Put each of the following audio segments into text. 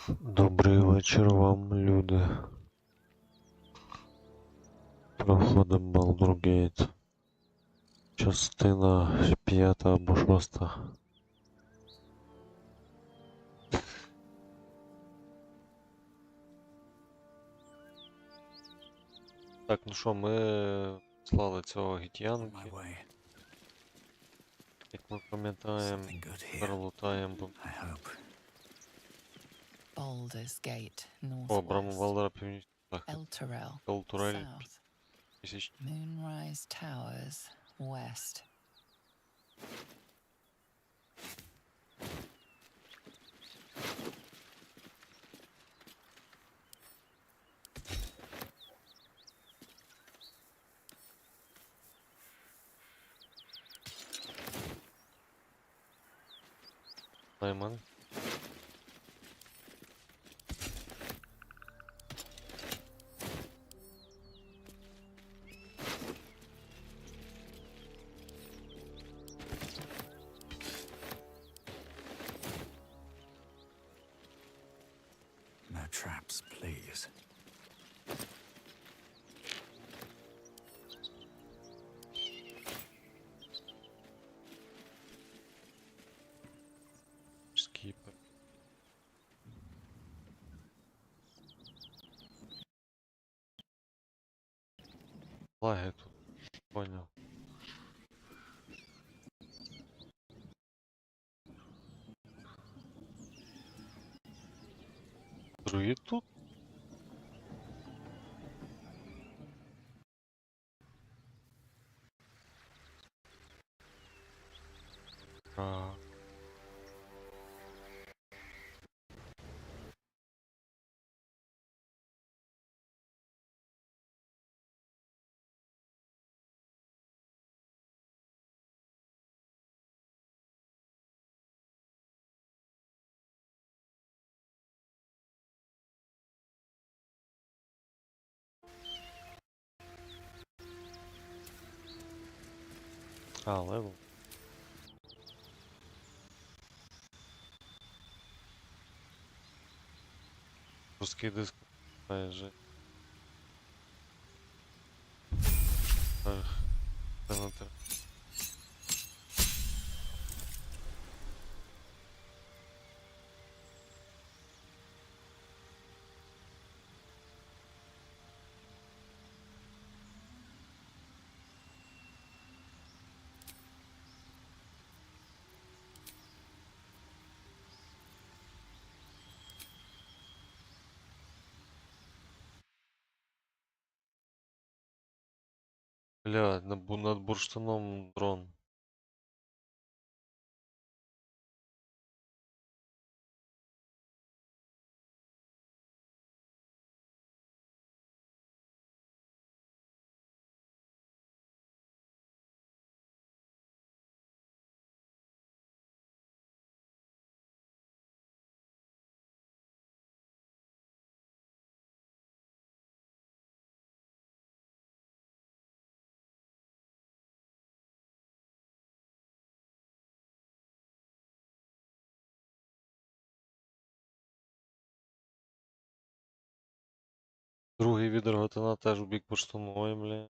Добрий вечір вам, люди. Проходимо Baldur's Gate. Частина 5 або 6. Так, ну що, ми слали цього гітянки. Як ми пам'ятаємо, перелутаємо. О, Браму Валдера північний захід. Елтурель. Moonrise Towers, west. Найман. No traps, please. Скіпер. Лаги тут. Понял. Друїд тут? А. А, левел. Русский диск. Майже. Ах, Коментар. Бля, над бурштином дрон. Другий від рогатина теж у бік бурштинової, бля.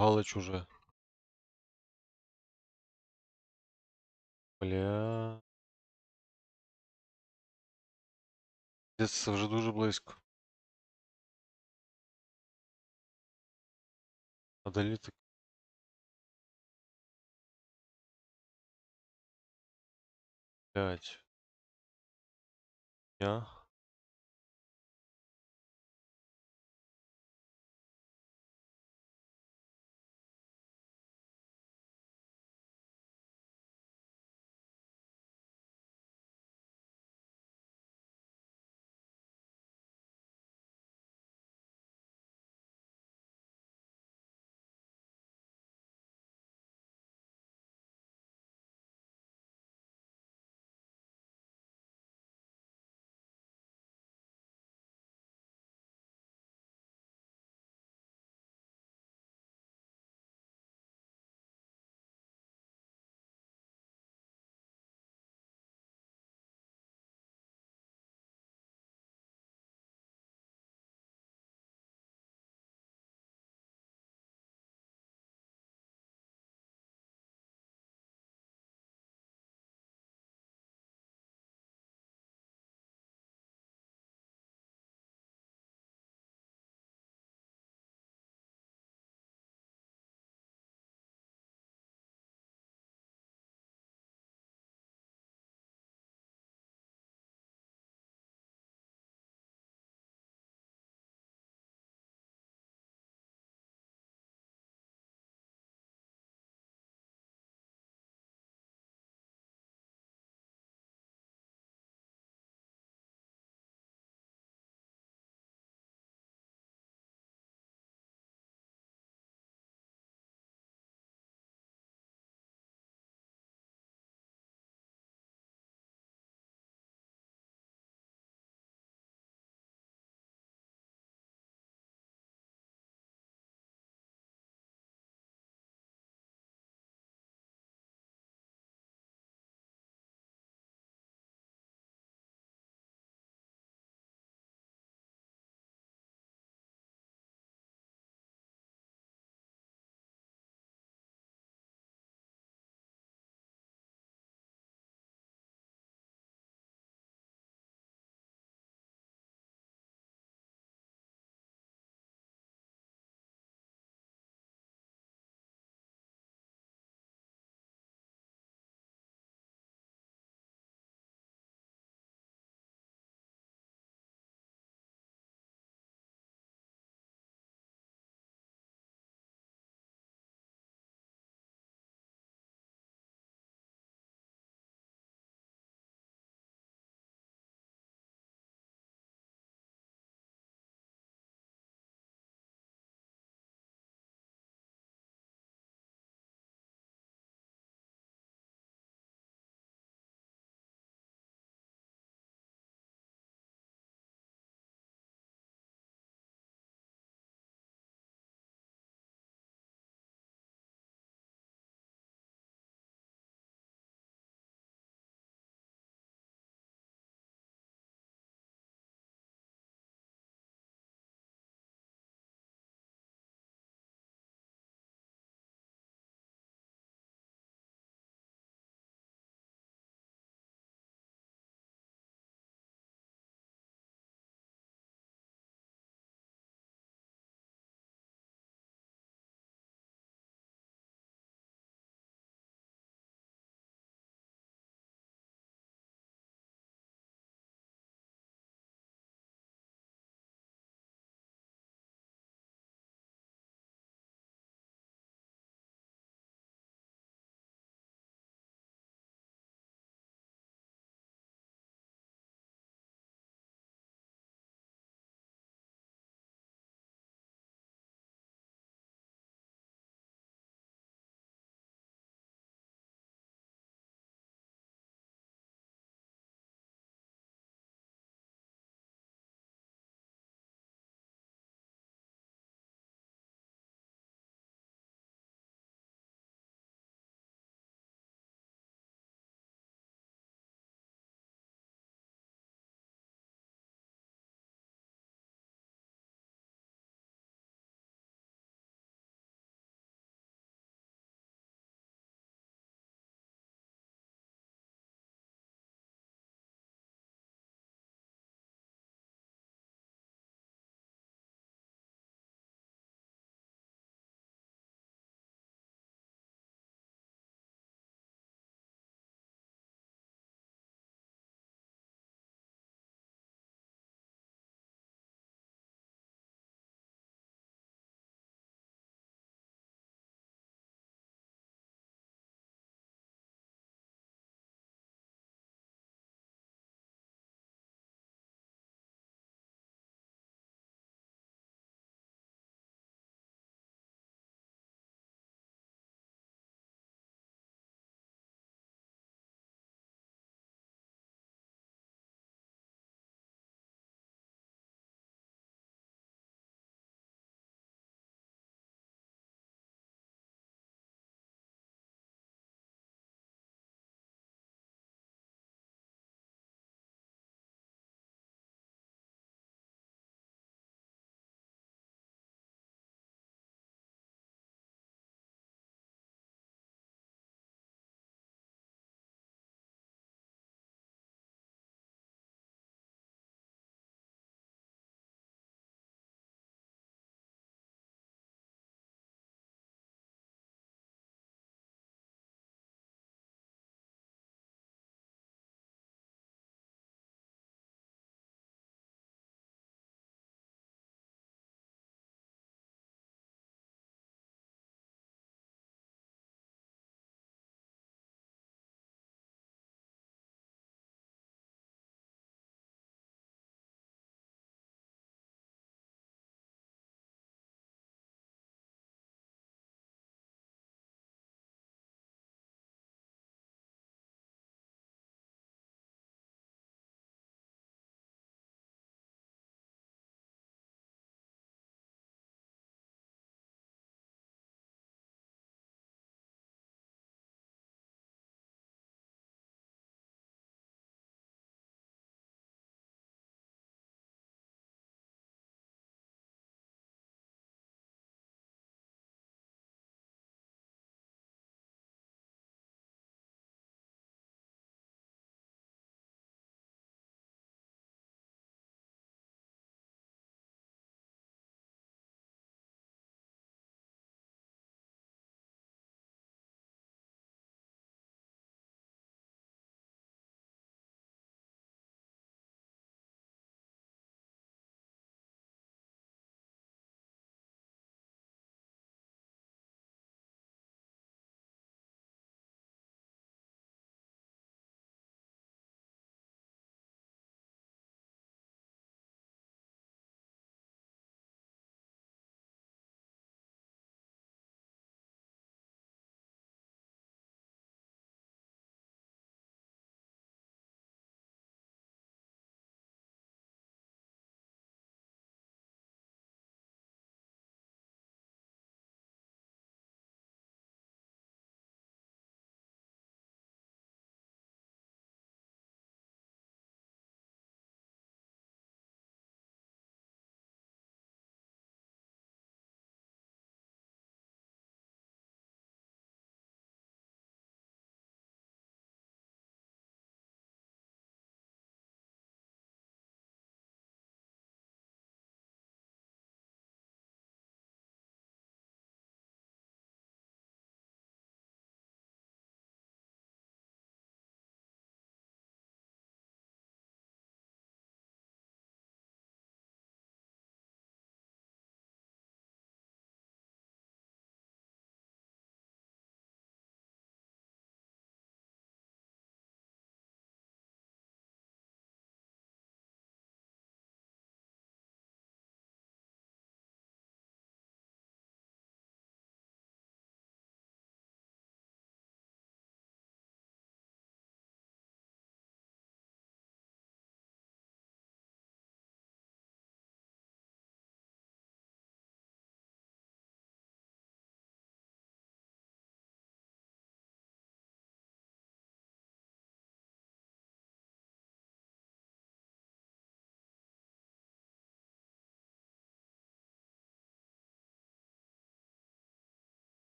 Галич уже. Бля. Десь це вже дуже близько. А далі так. 5. Я.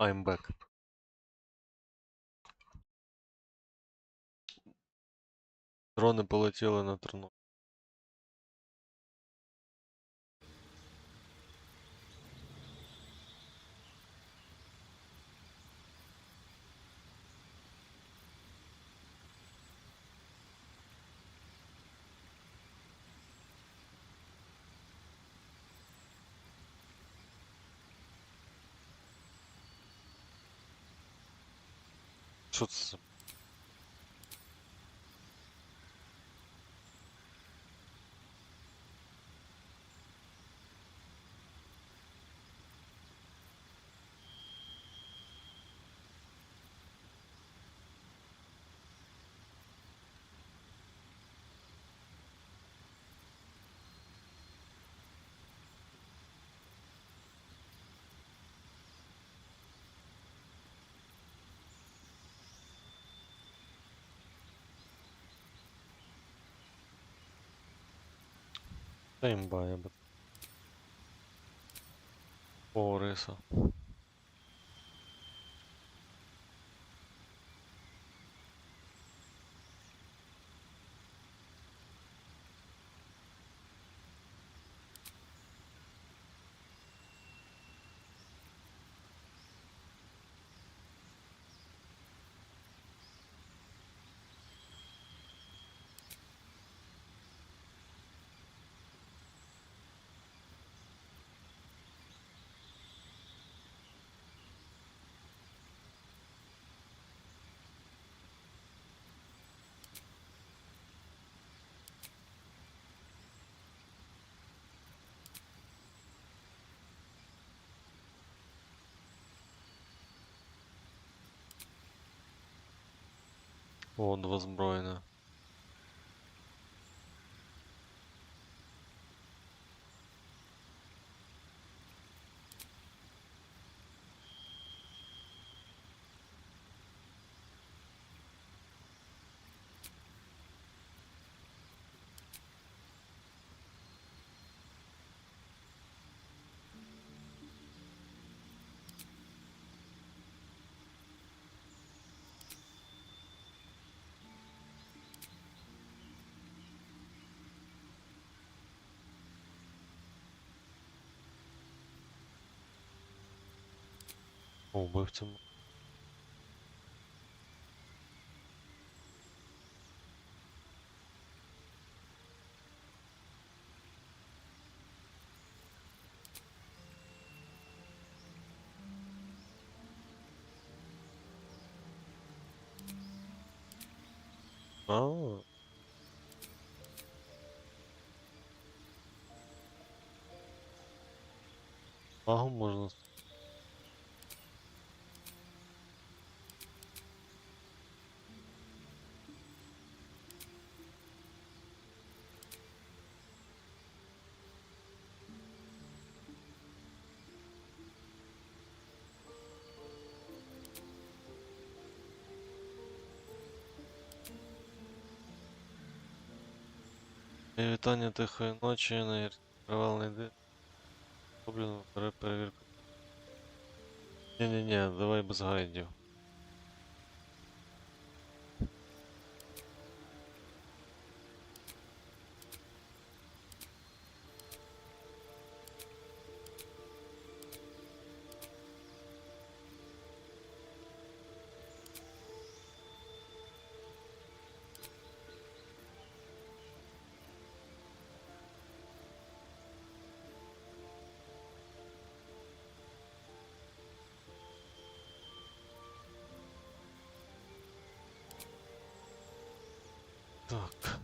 I'm back. Дрони полетіли на Тернопіль. Що це за... Та імба, я би... О, риса. О, двозбройне. О, вбивця. А, магу можна. Вітання тихої ночі, на тривалий день. Роблено перевірку. Ні-ні-ні, давай без гайдів. Так.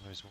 Візьму.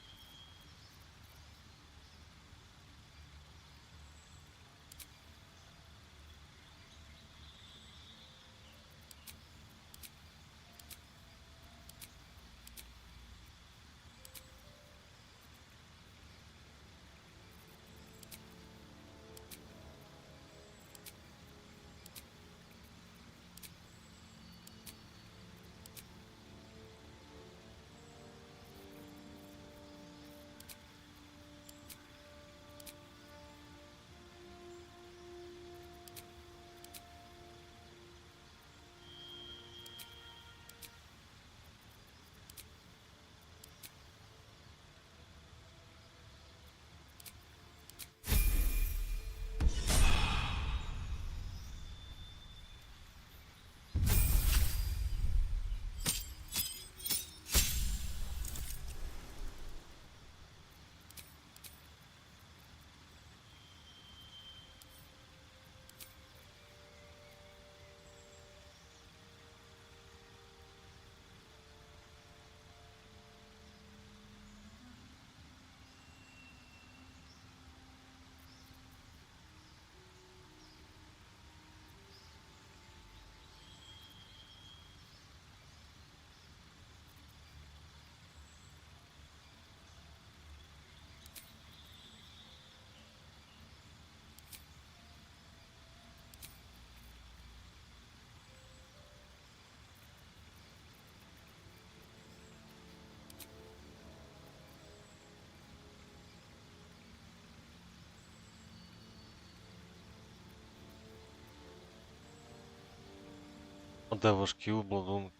Де важкі обладунки?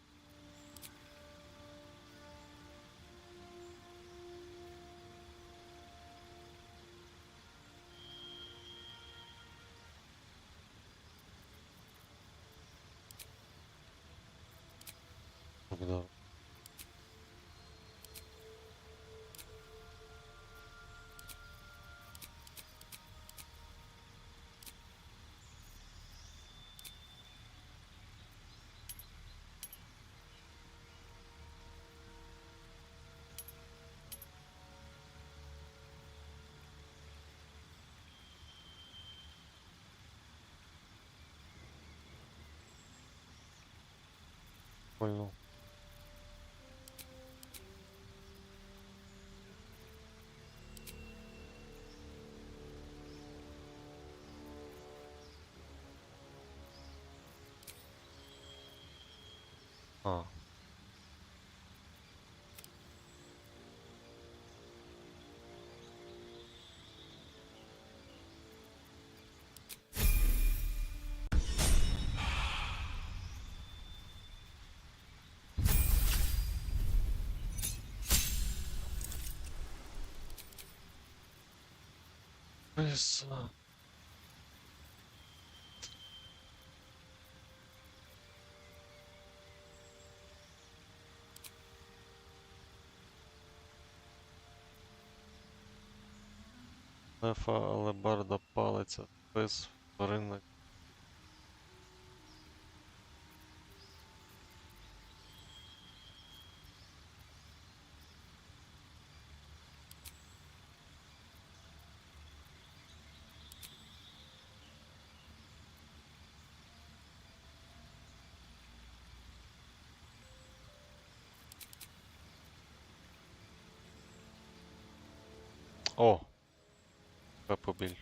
Да. Понял. А. Писа. Лефа, але барда палиця. Пис, тваринник. О! Це побільше.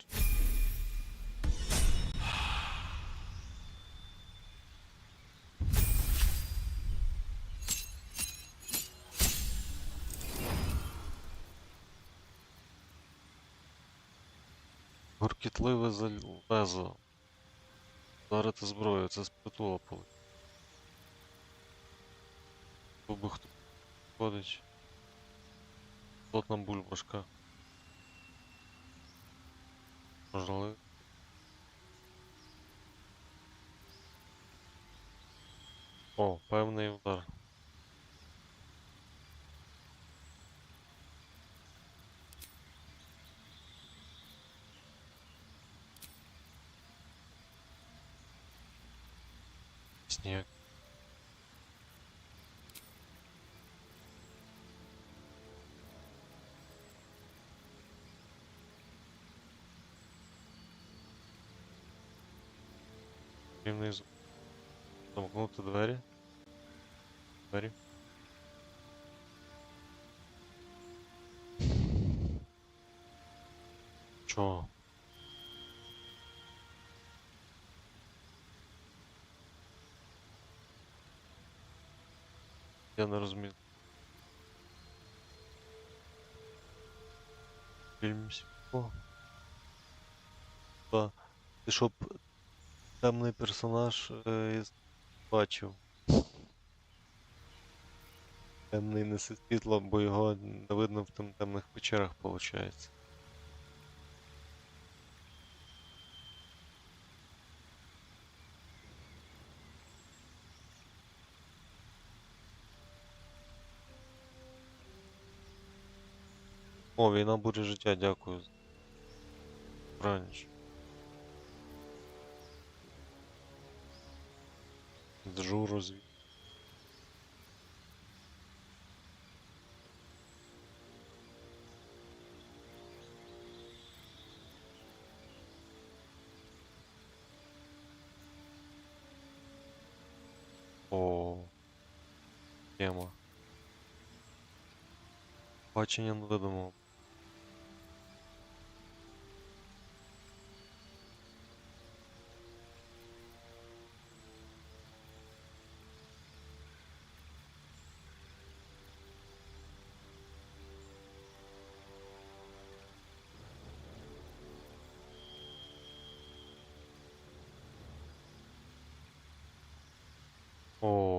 Гуркітливе залезо. Ударити зброю, це з притула полить. Був би хто ходить. Плотна бульбашка. Можливо. О, певний удар. Сніг. Рівний звук. Замкнути двері. Двері. Чого? Я не розумію. Фільм сім'ко. Та, ти щоб темний персонаж бачив. Темний несе світло, бо його не видно в темних печерах, виходить. О, війна буде життя, дякую. Раніше. Джу розвід. О, тема. Бачення невидимого.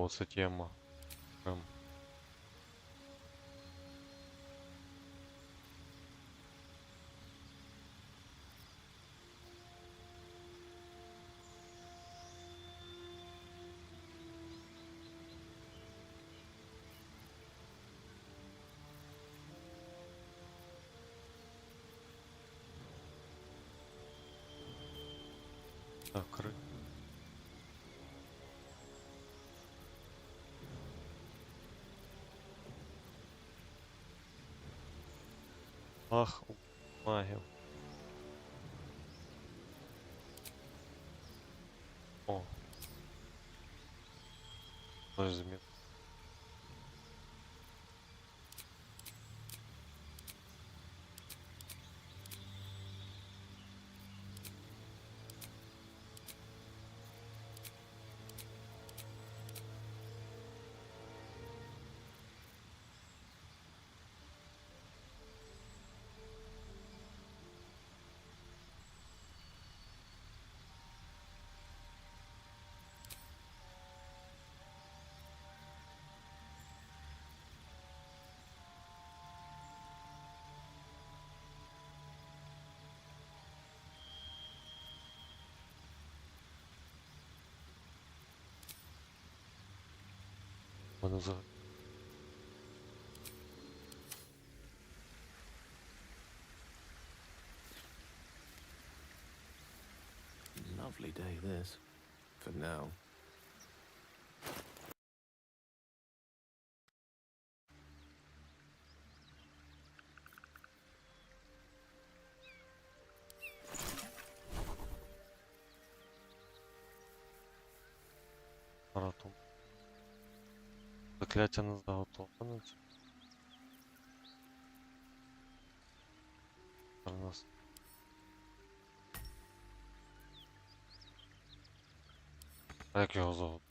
О, це тема. Прям. Так, ах, у магів. О. Хтось змін. Мене за... Lovely day, this. For now. Маратон. Закляття не заготовлене. Нас. А як його зовут?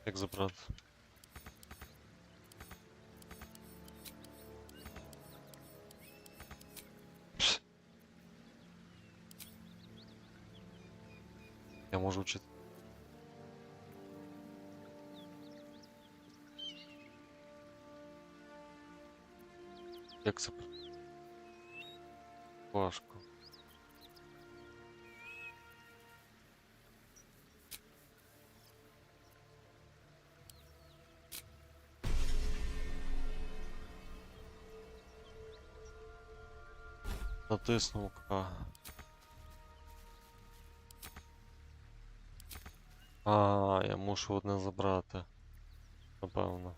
Як забрати? Я можу вчити. Як це? Важко. Натиснув К. А, я мушу одне забрати. Напевно.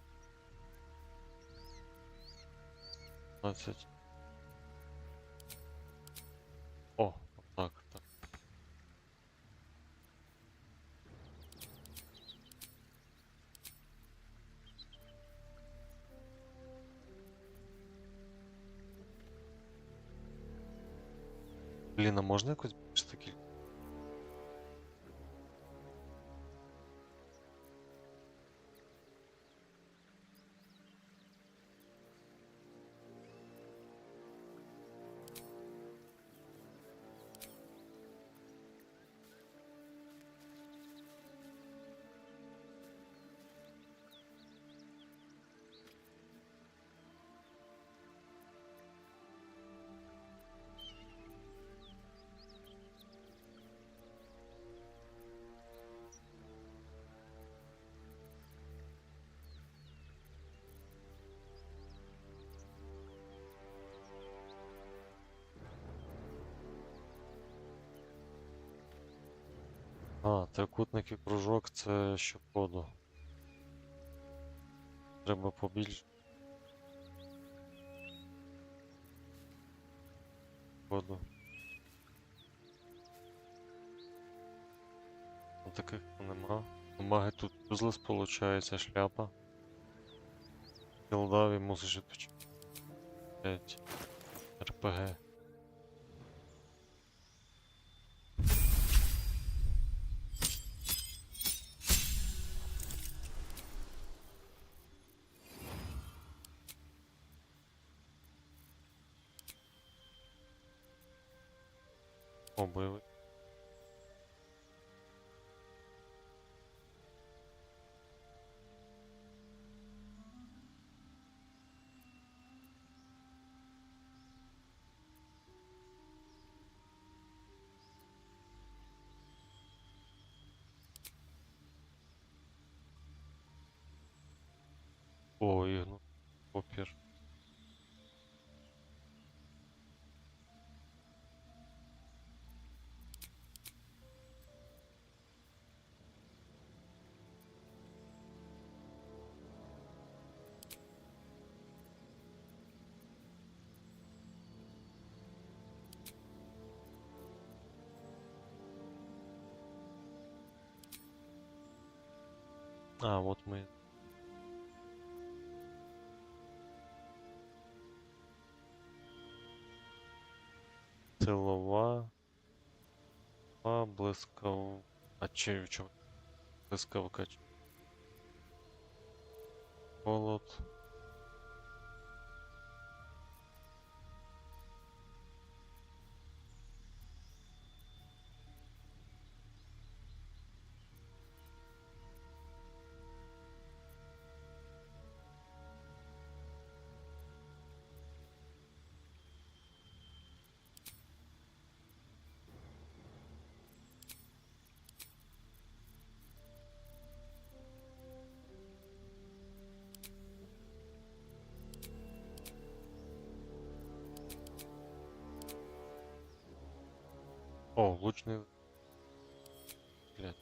15. О, отак, так. Блін, а можна якось більш такі? А, трикутник і кружок це щоходу. Треба побільше. Ходу. Ну, таких нема. У маги тут юзлес получається, шляпа. Кілдаві мусиш відпочити. РПГ. О, бойовий. О, ігну. Опір. А, вот мы. Силова. Блискав. А чи в чому? Блискавка. Холод. О, лучний. Блядь.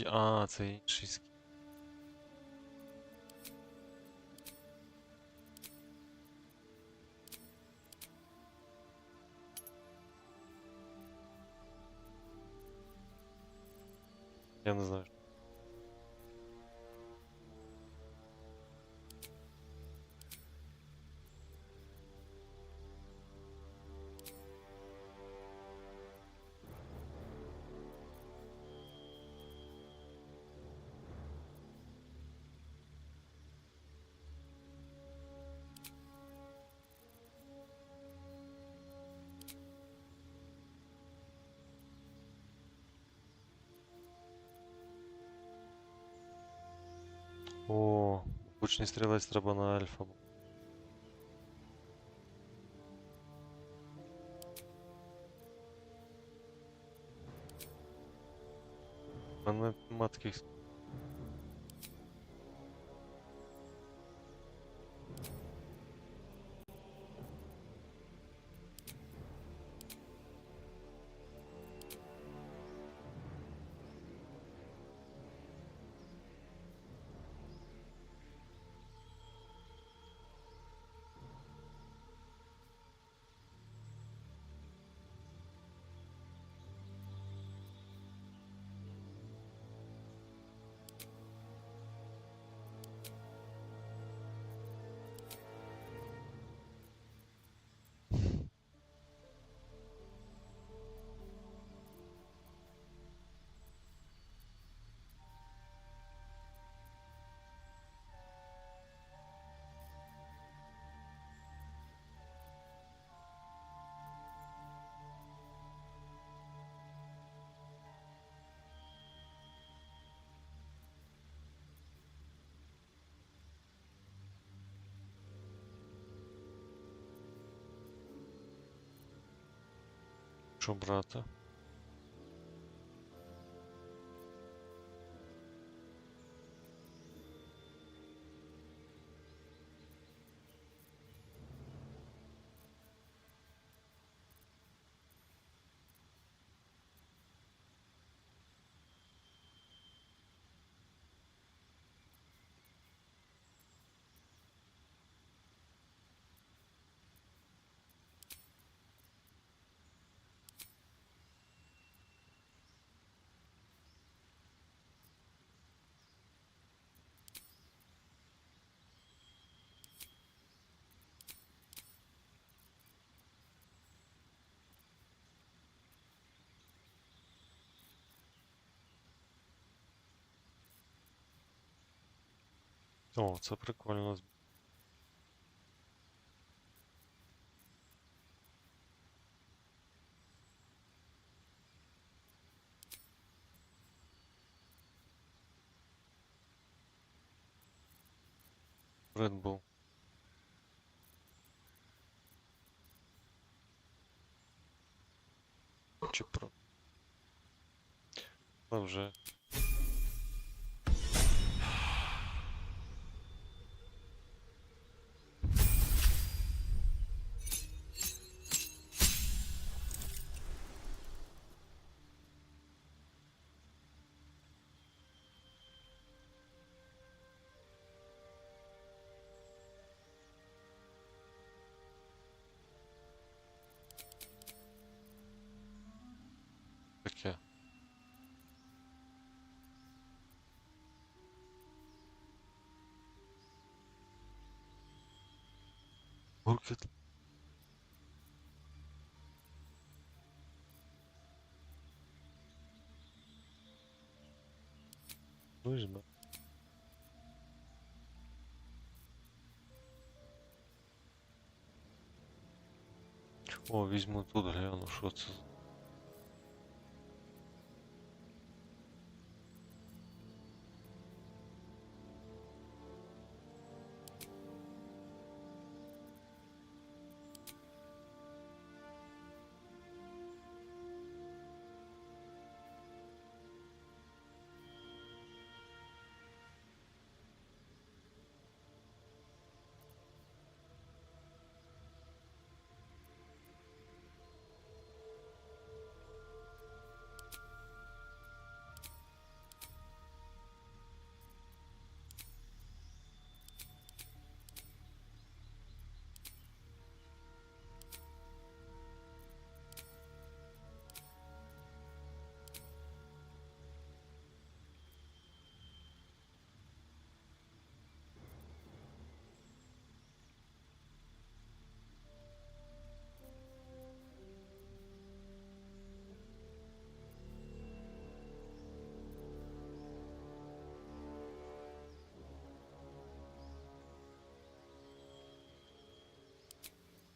А, це інший скін. Я не знаю. О, лучний стрілець треба на альфа. У мене нема таких. Що брати? О, це прикольно. Red Bull. Чи про. Та вже. Таке. Гуркіт. Вижме. О, візьму тут, гляну, що це.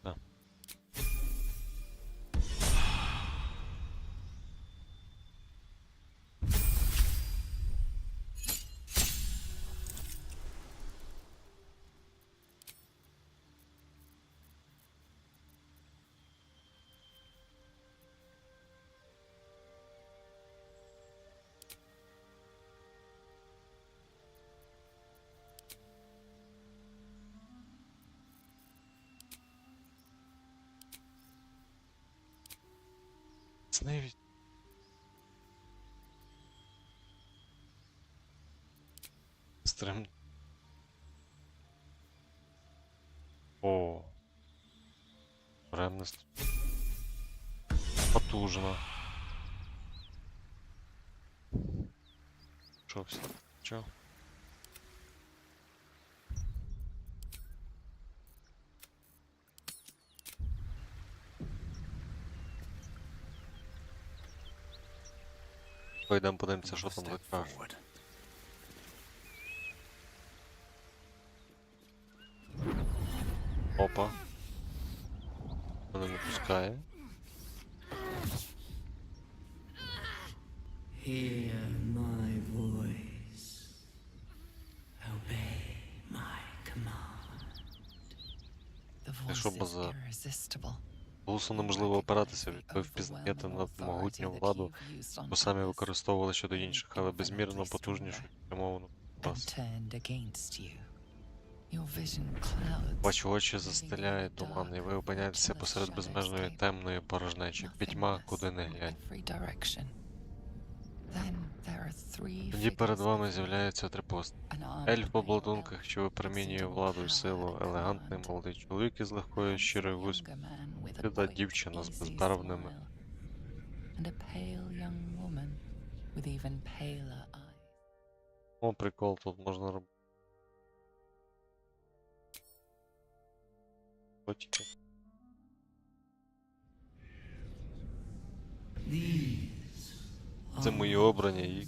Да. Навіть. Стрім. О. Ремність. Потужно. Що все? Чо? Пойдемо подивимося, що там закаже. Опа. Вона не пускає. Hear my voice. Obey my command. The Що voice is базар? irresistible. Голосу неможливо опиратися, ви впізнаєте надмогутню владу, бо самі використовували щодо інших, але безмірно потужнішу спрямовану вас. Turned against you. Your vision clouds. Ваші очі застеляє туман, і ви опиняєтеся посеред безмежної темної порожнечі, пітьма, куди не глянь. Тоді перед вами з'являються три постаті. Ельф в обладунках, що випромінює владу і силу, елегантний молодий чоловік із легкою щирою вусмішкою, та дівчина з безбарвними. О, прикол, тут можна робити. Котики. Це мої обрані,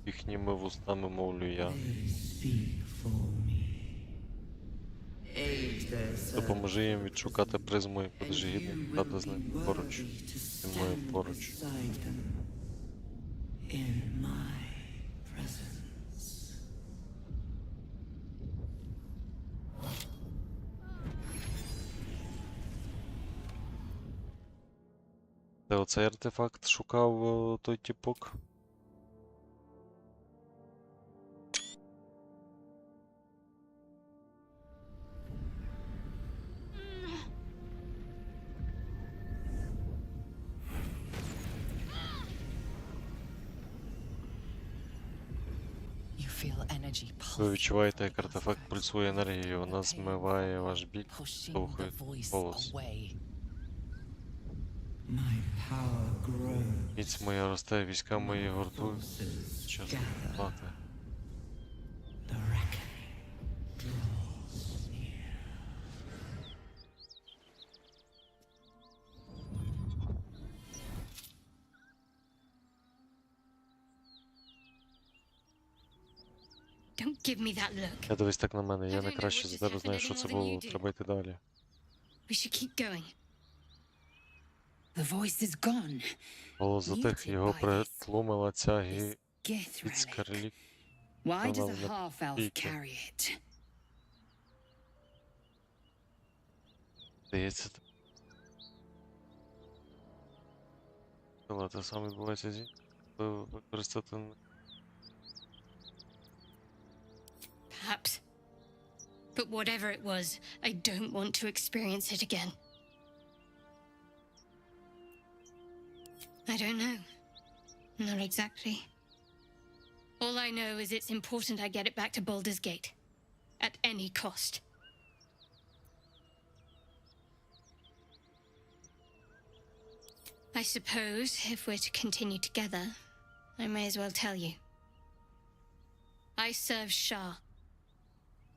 їхніми вустами мовлю я. They speak for me. aid their service. Допоможи їм відшукати призму і будеш гідним стати з ним поруч. Зі мною поруч. Beside them in my presence. Де оцей артефакт шукав той тіпок? You feel energy Ви pulsing відчуваєте, from як your артефакт throat, пульсує енергією, вона змиває ваш біль, pushing штовхує the voice голос. away. My power grows. Міць моя росте, війська мої гуртують. Forces Час gather. плати. The reckoning draws near. Don't give me that look. Я дивись так на мене, я не краще за тебе знаю, що це було. Треба йти далі. We should keep going. The voice is gone. Голос затих, його притлумила ця This Gith гігантська relic. реліквія. Why does a Вона half-elf піки. carry it? Здається, те саме відбувається зі використати. Perhaps. But whatever it was, I don't want to experience it again. I don't know. Not exactly. All I know is it's important I get it back to Baldur's Gate. At any cost. I suppose if we're to continue together, I may as well tell you. I serve Shah.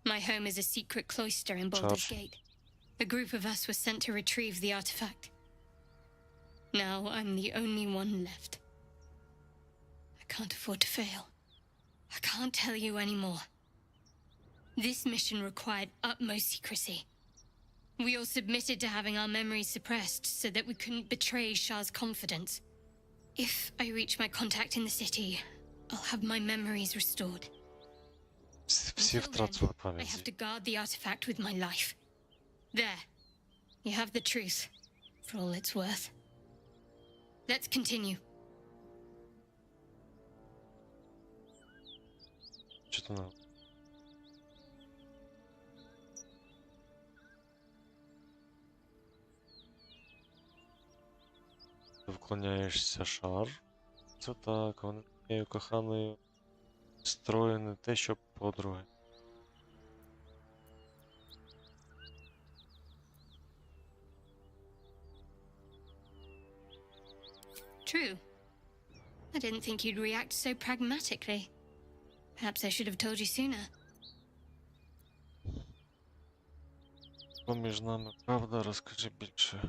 My home is a secret cloister in Baldur's Shah. Gate. A group of us was sent to retrieve the artifact. Now I'm the only one left. I can't afford to fail. I can't tell you anymore. This mission required utmost secrecy. We all submitted to having our memories suppressed so that we couldn't betray Shah's confidence. If I reach my contact in the city, I'll have my memories restored. Всі Until втратили then, I пам'ять. have to guard the artifact with my life. There. You have the truth, for all it's worth. Let's continue. Що ти на- Ти вклоняєшся шар. Це так, вони твоєю коханою строєне те, що подруги. True. I didn't think you'd react so pragmatically. Perhaps I should have told you sooner. Що між нами правда, розкажи більше.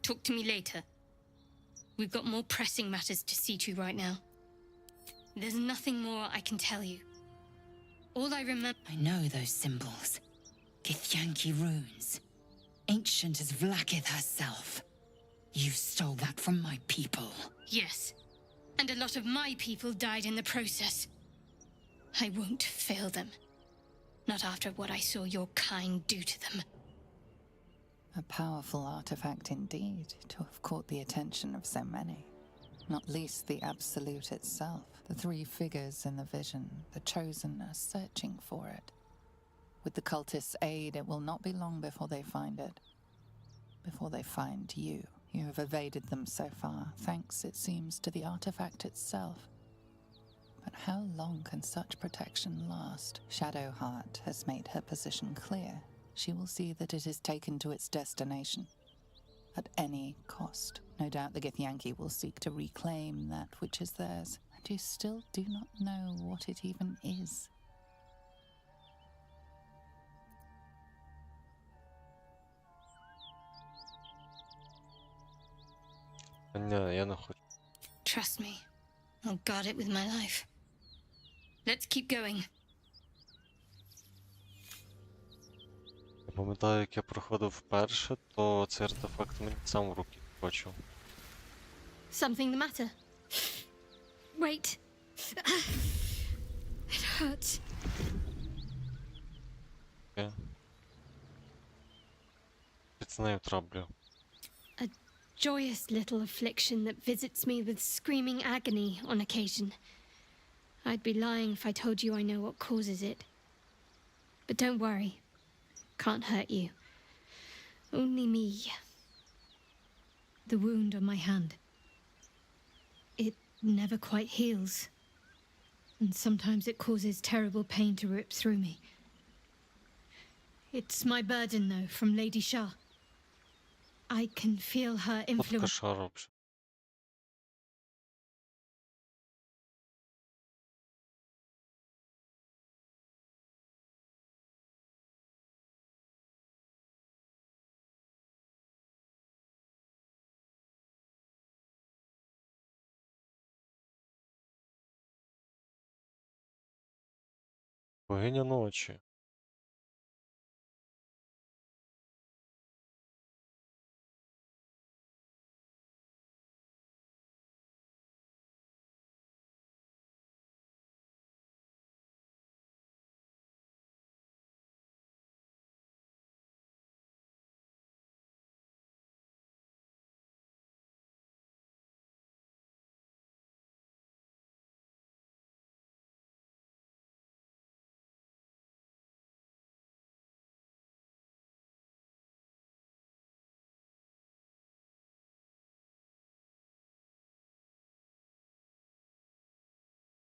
Talk to me later. We've got more pressing matters to see to right now. There's nothing more I can tell you. All I remember... I know those symbols. Githyanki runes. Ancient as Vlakith herself. You stole that from my people. Yes. And a lot of my people died in the process. I won't fail them. Not after what I saw your kind do to them. A powerful artifact indeed, to have caught the attention of so many. Not least the Absolute itself, the three figures in the vision, the Chosen are searching for it. With the cultists' aid, it will not be long before they find it. Before they find you. You have evaded them so far, thanks, it seems, to the artifact itself. But how long can such protection last? Shadowheart has made her position clear. She will see that it is taken to its destination. At any cost. No doubt the Githyanki will seek to reclaim that which is theirs, and you still do not know what it even is. Ні, я не хочу. Trust me. I'll guard it with my life. Let's keep going. Пам'ятаю, як я проходив вперше, то цей артефакт мені сам в руки хоче. Something the matter? Wait. It hurts. Окей. Під нею траблю. Joyous little affliction that visits me with screaming agony on occasion. I'd be lying if I told you I know what causes it. But don't worry. Can't hurt you. Only me. The wound on my hand. It never quite heals. And sometimes it causes terrible pain to rip through me. It's my burden, though, from Lady Shah. I can feel her От influence. кошар вообще. Богиня ночі.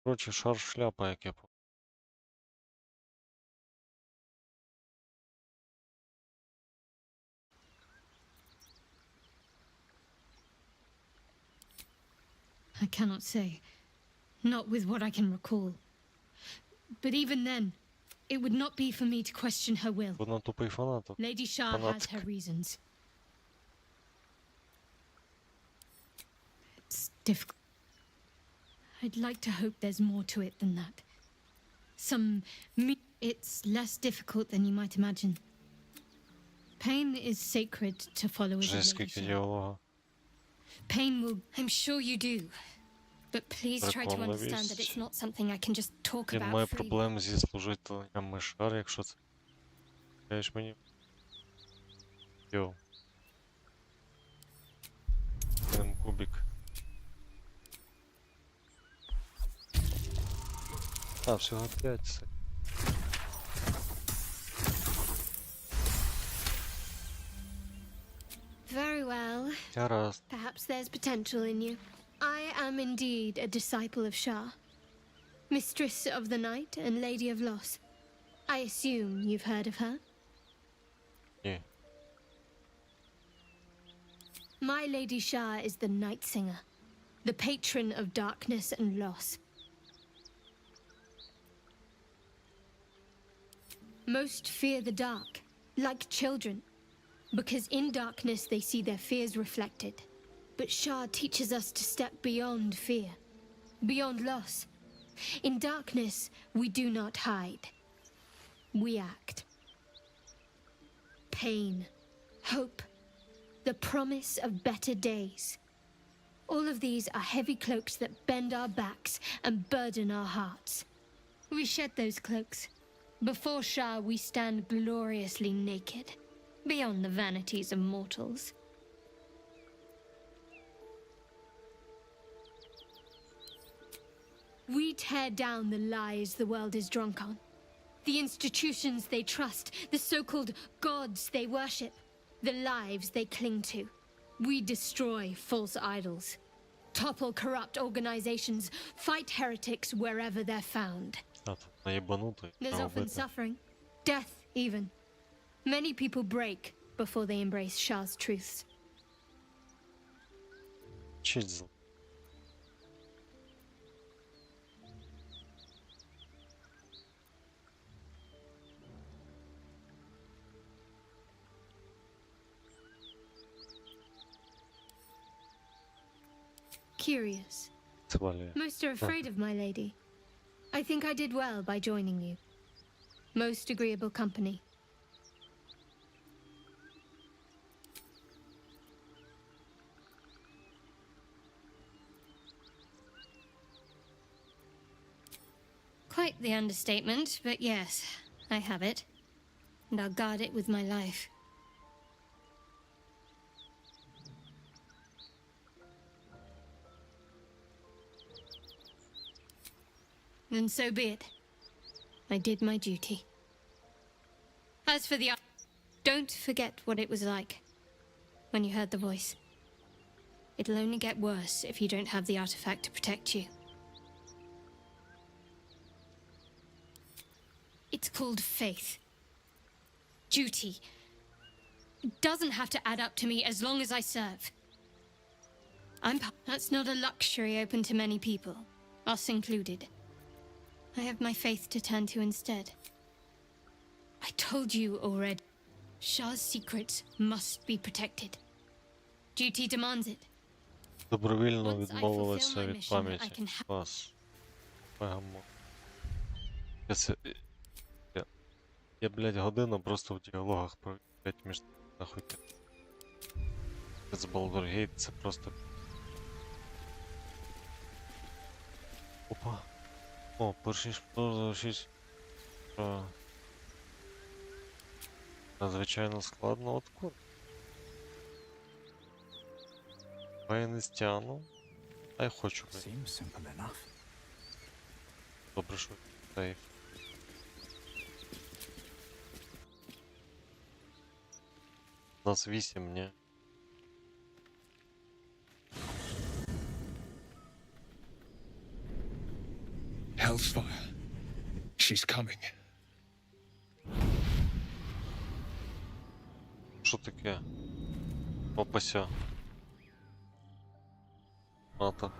Короче, шар шляпа, як я пам'ятаю. I cannot say. Not with what I can recall. But even then, it would not be for me to question her will. Вона тупий фанаток. Lady Shah has her reasons. It's difficult. I'd like to hope there's more to it than that. It's less difficult than you might imagine. Pain is sacred to followers Вже of Lady скільки Shah. діалога. Pain will... I'm sure you do. But please try to Прикольна understand that вість. it's not something I can just talk Він about має freely. проблем зі служителями шар, якщо це. Кажеш мені? Йоу. Кинем кубик. А, всього 5 це. Very well. Гаразд. Perhaps there's potential in you. I am indeed a disciple of Shah. Mistress of the Night and Lady of Loss. I assume you've heard of her? Ні. My Lady Shah is the Night Singer, the patron of darkness and loss. Most fear the dark, like children, because in darkness they see their fears reflected. But Shah teaches us to step beyond fear, beyond loss. In darkness, we do not hide. We act. Pain, hope, the promise of better days. All of these are heavy cloaks that bend our backs and burden our hearts. We shed those cloaks. Before Shah, we stand gloriously naked, beyond the vanities of mortals. We tear down the lies the world is drunk on, the institutions they trust, the so-called gods they worship, the lives they cling to. We destroy false idols, topple corrupt organizations, fight heretics wherever they're found. А, тут наєбанутий. There's often suffering, death even. Many people break before they embrace Shah's truths. Чить зл. Curious. Свалює. Most are afraid of my lady. I think I did well by joining you. Most agreeable company. Quite the understatement, but yes, I have it. And I'll guard it with my life. Then so be it. I did my duty. As for the... Don't forget what it was like when you heard the voice. It'll only get worse if you don't have the artifact to protect you. It's called faith. Duty. It doesn't have to add up to me as long as I serve. That's not a luxury open to many people, us included. I have my faith to turn to instead. I told you already. Shah's secrets must be protected. Duty demands it. Добровільно Once I відмовилися fulfill my від mission, I пам'яті. can Клас. Мегамо. Я, блядь, годину просто в діалогах провів, блядь, між нахуй. З Балдургейт це просто... Опа. О, перш ніж залишись... Надзвичайно складно откур. Я не стягну. А я хочу. Seems simple enough. Добре, що сейф. Нас 8, ні? Hell's fire. She's coming. Що таке? Опася. Мата.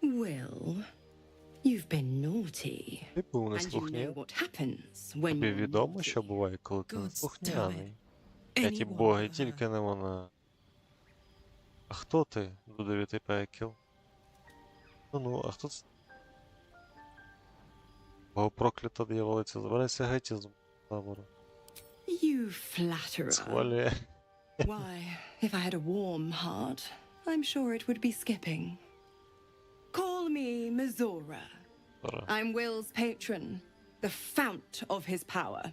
Well, you've been naughty. Ти був And you know неслухняний. what happens when Тобі you're відомо, що naughty. буває, коли ти God's неслухняний? time. Я ті Anyone боги, but her. тільки не вона. А хто ти, до 9 пекіл? Ну, а хто це? Богопроклята дьяволиця, збирайся геть із табору. You flatterer. Схвалює. Why, if I had a warm heart, I'm sure it would be skipping. Call me Mizora. I'm Will's patron, the fount of his power.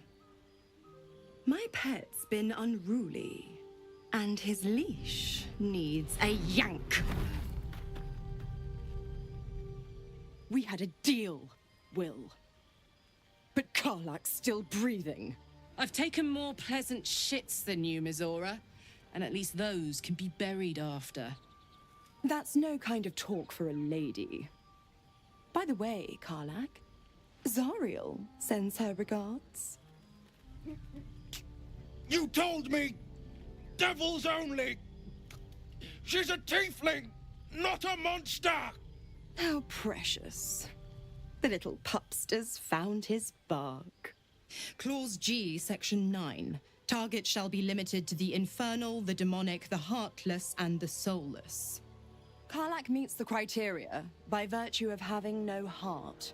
My pet's been unruly, and his leash needs a yank. We had a deal, Will. But Karlak's still breathing. I've taken more pleasant shits than you, Mizora. And at least those can be buried after. That's no kind of talk for a lady. By the way, Karlak, Zariel sends her regards. You told me! Devils only! She's a tiefling, not a monster! How precious. The little pupster's found his bark. Clause G, Section 9. Target shall be limited to the infernal, the demonic, the heartless, and the soulless. Karlak meets the criteria by virtue of having no heart.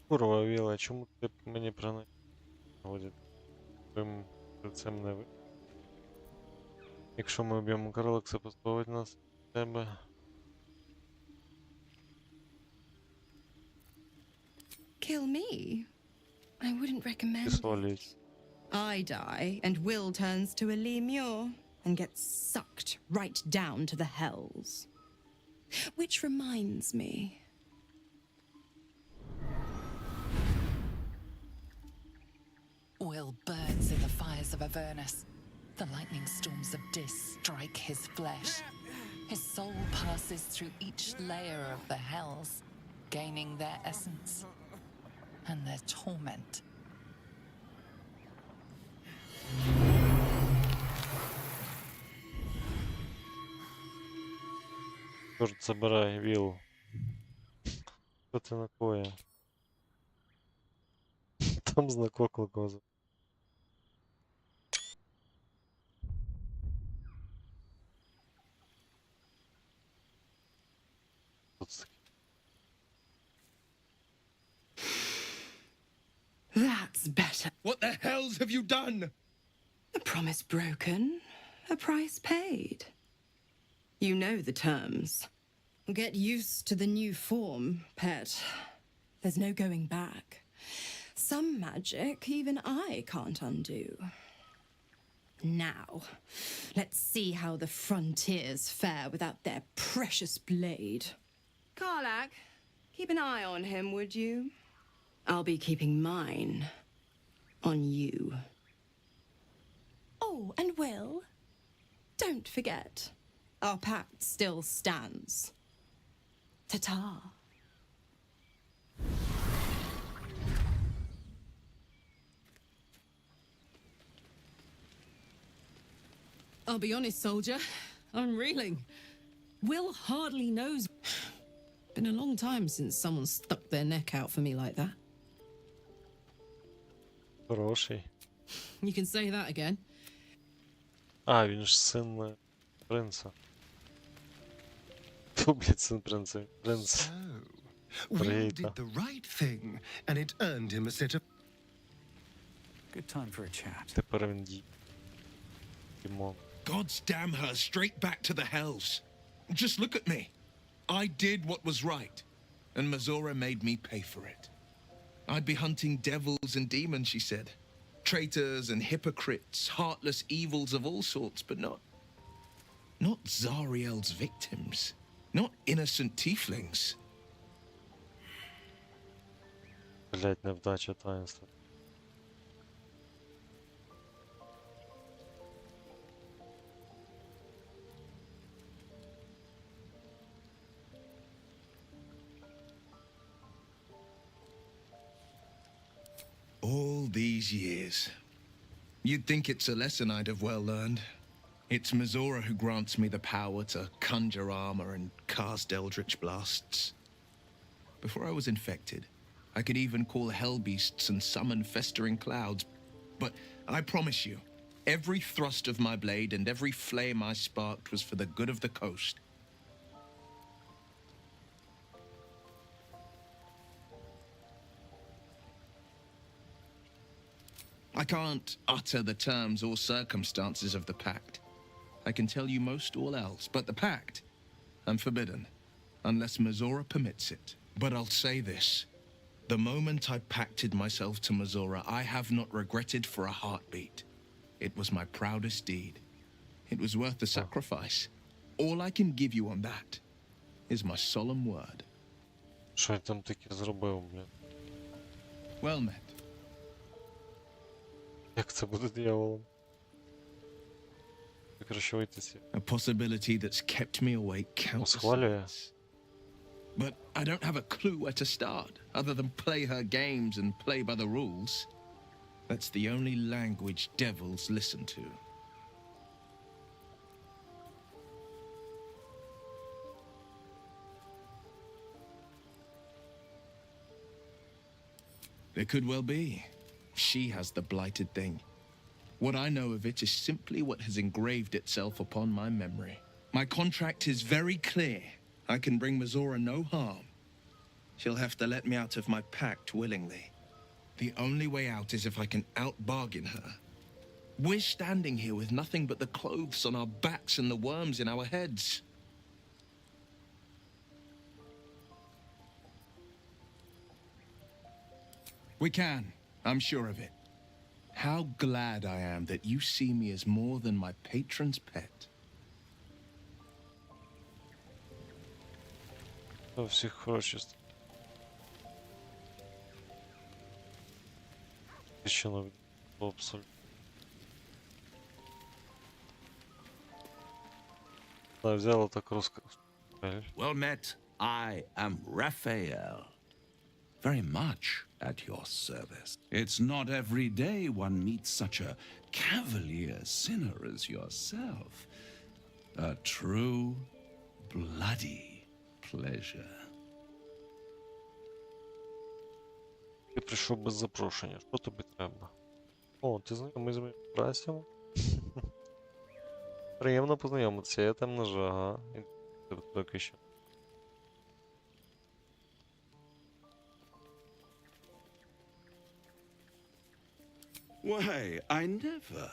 Курва, Віла, чому ти мені приносиш? Твоїм лицем не ви. Якщо ми об'ємо крилок, це позбавить нас тебе. Kill me? I wouldn't recommend it. Сваліть. I die, and Will turns to a lemur and gets sucked right down to the hells. Which reminds me. Will burns in the fires of Avernus. The lightning storms of Dis strike his flesh. His soul passes through each layer of the hells, gaining their essence and their torment. Чорт, забирай, Вілу. Що це накоє? Там знак оклику. That's better. What the hells have you done? A promise broken, a price paid. You know the terms. Get used to the new form, pet. There's no going back. Some magic even I can't undo. Now, let's see how the frontiers fare without their precious blade. Karlak, keep an eye on him, would you? I'll be keeping mine on you. Oh, and Will, don't forget, our pact still stands. Ta-ta. I'll be honest, soldier. I'm reeling. Will hardly knows. Been a long time since someone stuck their neck out for me like that. Хороший. You can say that again. А, він ж син принца. Фу, блядь, син принца. Принц. Will Great. did the right thing, and it earned him a set of... Good time for a chat. Тепер він Дімон. God's damn her straight back to the hells. Just look at me. I did what was right, and Mazora made me pay for it. I'd be hunting devils and demons, she said. Traitors and hypocrites, heartless evils of all sorts, but not Zariel's victims. Not innocent tieflings. Блядь, невдача таїнства. All these years. You'd think it's a lesson I'd have well learned. It's Mazora who grants me the power to conjure armor and cast eldritch blasts. Before I was infected, I could even call hell beasts and summon festering clouds. But I promise you, every thrust of my blade and every flame I sparked was for the good of the coast. I can't utter the terms or circumstances of the pact. I can tell you most all else, but the pact, I'm forbidden, unless Mazora permits it. But I'll say this. The moment I pacted myself to Mazora, I have not regretted for a heartbeat. It was my proudest deed. It was worth the sacrifice. All I can give you on that is my solemn word. Що я там таке зробив, блядь? Well met. Як це буде дияволом? Краще вийтися. A possibility that's kept me awake countless Схвалює. nights. But I don't have a clue where to start, other than play her games and play by the rules. That's the only language devils listen to. There could well be. She has the blighted thing. What I know of it is simply what has engraved itself upon my memory. My contract is very clear. I can bring Mazora no harm. She'll have to let me out of my pact willingly. The only way out is if I can out-bargain her. We're standing here with nothing but the clothes on our backs and the worms in our heads. We can. I'm sure of it. How glad I am that you see me as more than my patron's pet. До всіх хорошість. Ще не було абсолютно. Да, взяла так русская. Well met. I am Raphael. Very much at your service. It's not every day one meets such a cavalier sinner as yourself. A true, bloody pleasure. Ти прийшов без запрошення. Що тобі треба? О, ти знайомий з моїм братцем? Приємно познайомитися, я там ножа, ага. І поки що. Why, I never.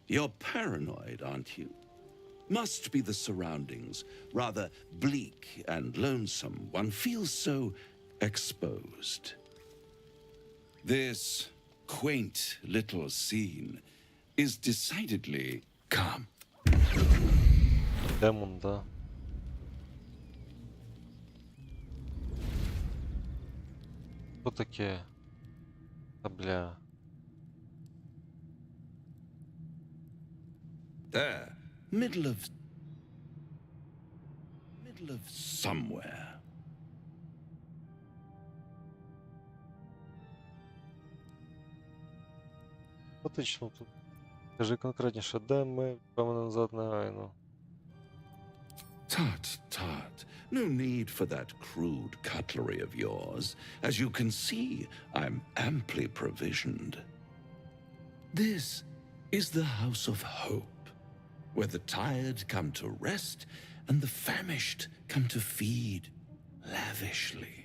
You're paranoid, aren't you? Must be the surroundings. Rather bleak and lonesome. One feels so exposed. This quaint little scene is decidedly calm. Демон, да. Що таке? Та бля. There, middle of somewhere. Фактично тут. Кажи конкретніше, де ми, певно, назад негайно. Tut, tut. No need for that crude cutlery of yours. As you can see, I'm amply provisioned. This is the house of hope, where the tired come to rest and the famished come to feed lavishly.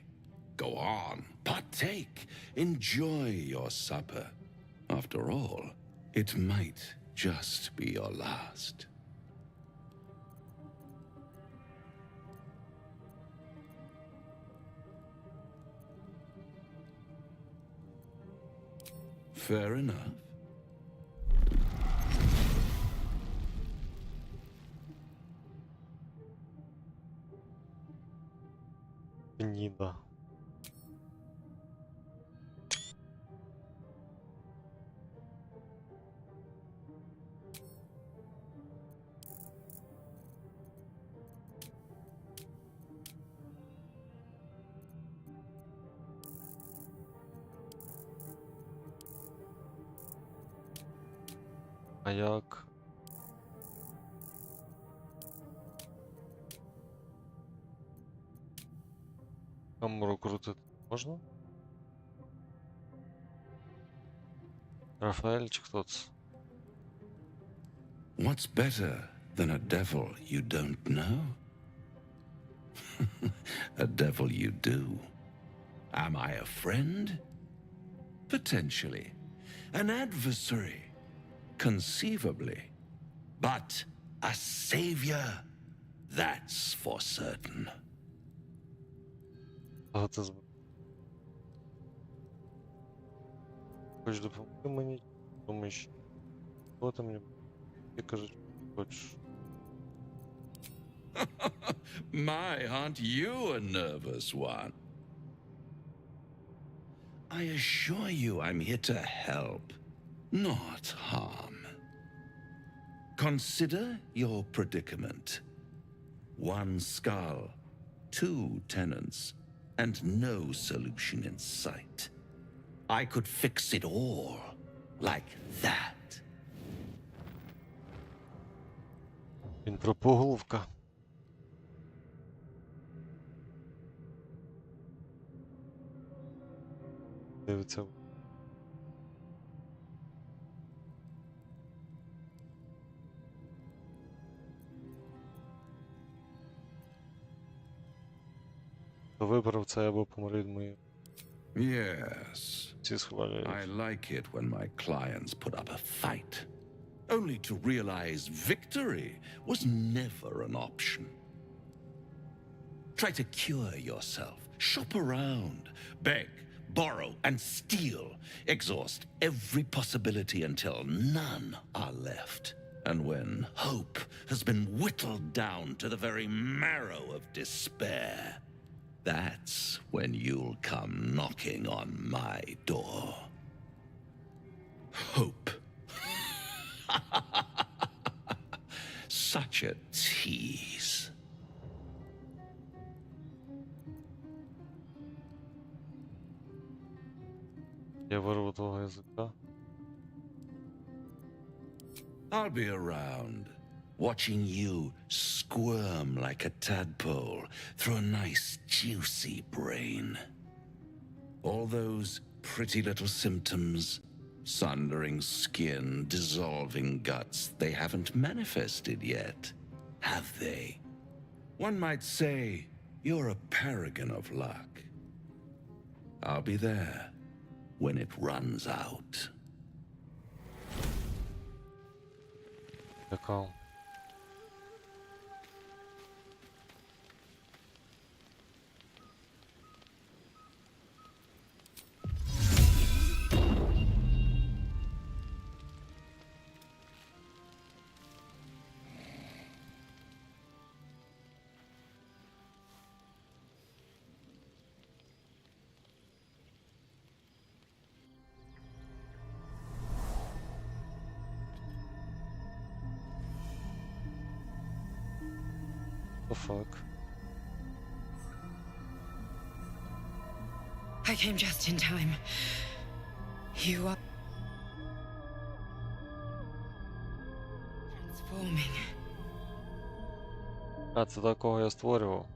Go on, partake, enjoy your supper. After all, it might just be your last. Fair enough. Ні, да. А як? Камеру крутити можна? Рафаель чи хто це? What's better than a devil you don't know? A devil you do. Am I a friend? Potentially. An adversary? Conceivably. But a savior? That's for certain. Ага, це збив. Хочеш допомогти мені? Думаєш, що ти мені? Ти кажеш, хочеш. My, aren't you a nervous one? I assure you I'm here to help, not harm. Consider your predicament. One skull, two tenants, and no solution in sight. I could fix it all like that. Він пропоголовка. Дивиться. То вибрав це або помри мої. Yes. Ці схвалюють. I like it when my clients put up a fight, only to realize victory was never an option. Try to cure yourself, shop around, beg, borrow, and steal, exhaust every possibility until none are left. And when hope has been whittled down to the very marrow of despair, that's when you'll come knocking on my door. Hope. Such a tease. Я вирву твого язика. I'll be around, watching you squirm like a tadpole through a nice, juicy brain. All those pretty little symptoms, sundering skin, dissolving guts, they haven't manifested yet, have they? One might say you're a paragon of luck. I'll be there when it runs out. Цікаво. The fuck? I came just in time. You are transforming. А, це такого я створював.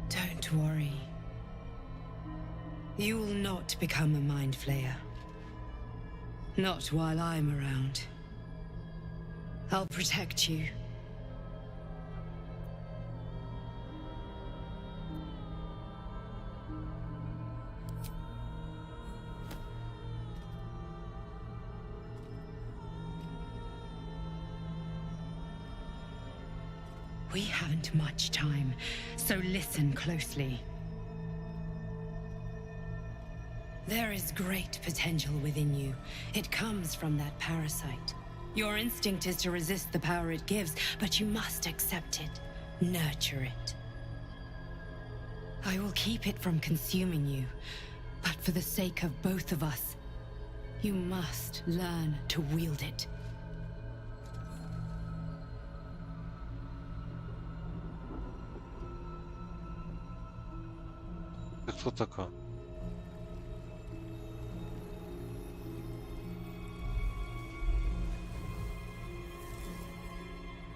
Don't worry. You will not become a mind flayer. Not while I'm around. I'll protect you. We haven't much time, so listen closely. There is great potential within you. It comes from that parasite. Your instinct is to resist the power it gives, but you must accept it, nurture it. I will keep it from consuming you, but for the sake of both of us, you must learn to wield it. Ти хто така?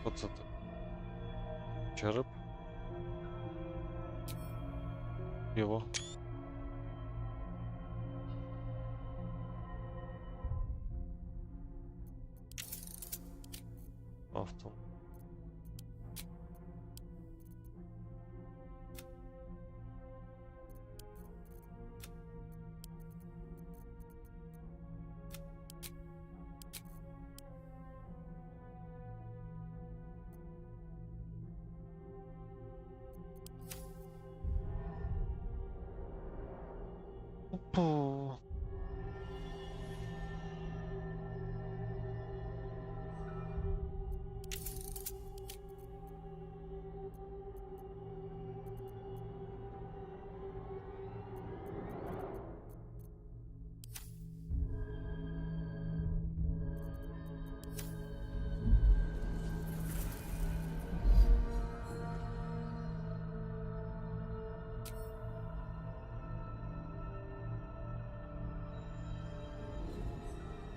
Оце так. Череп? Його. Авто. Опа.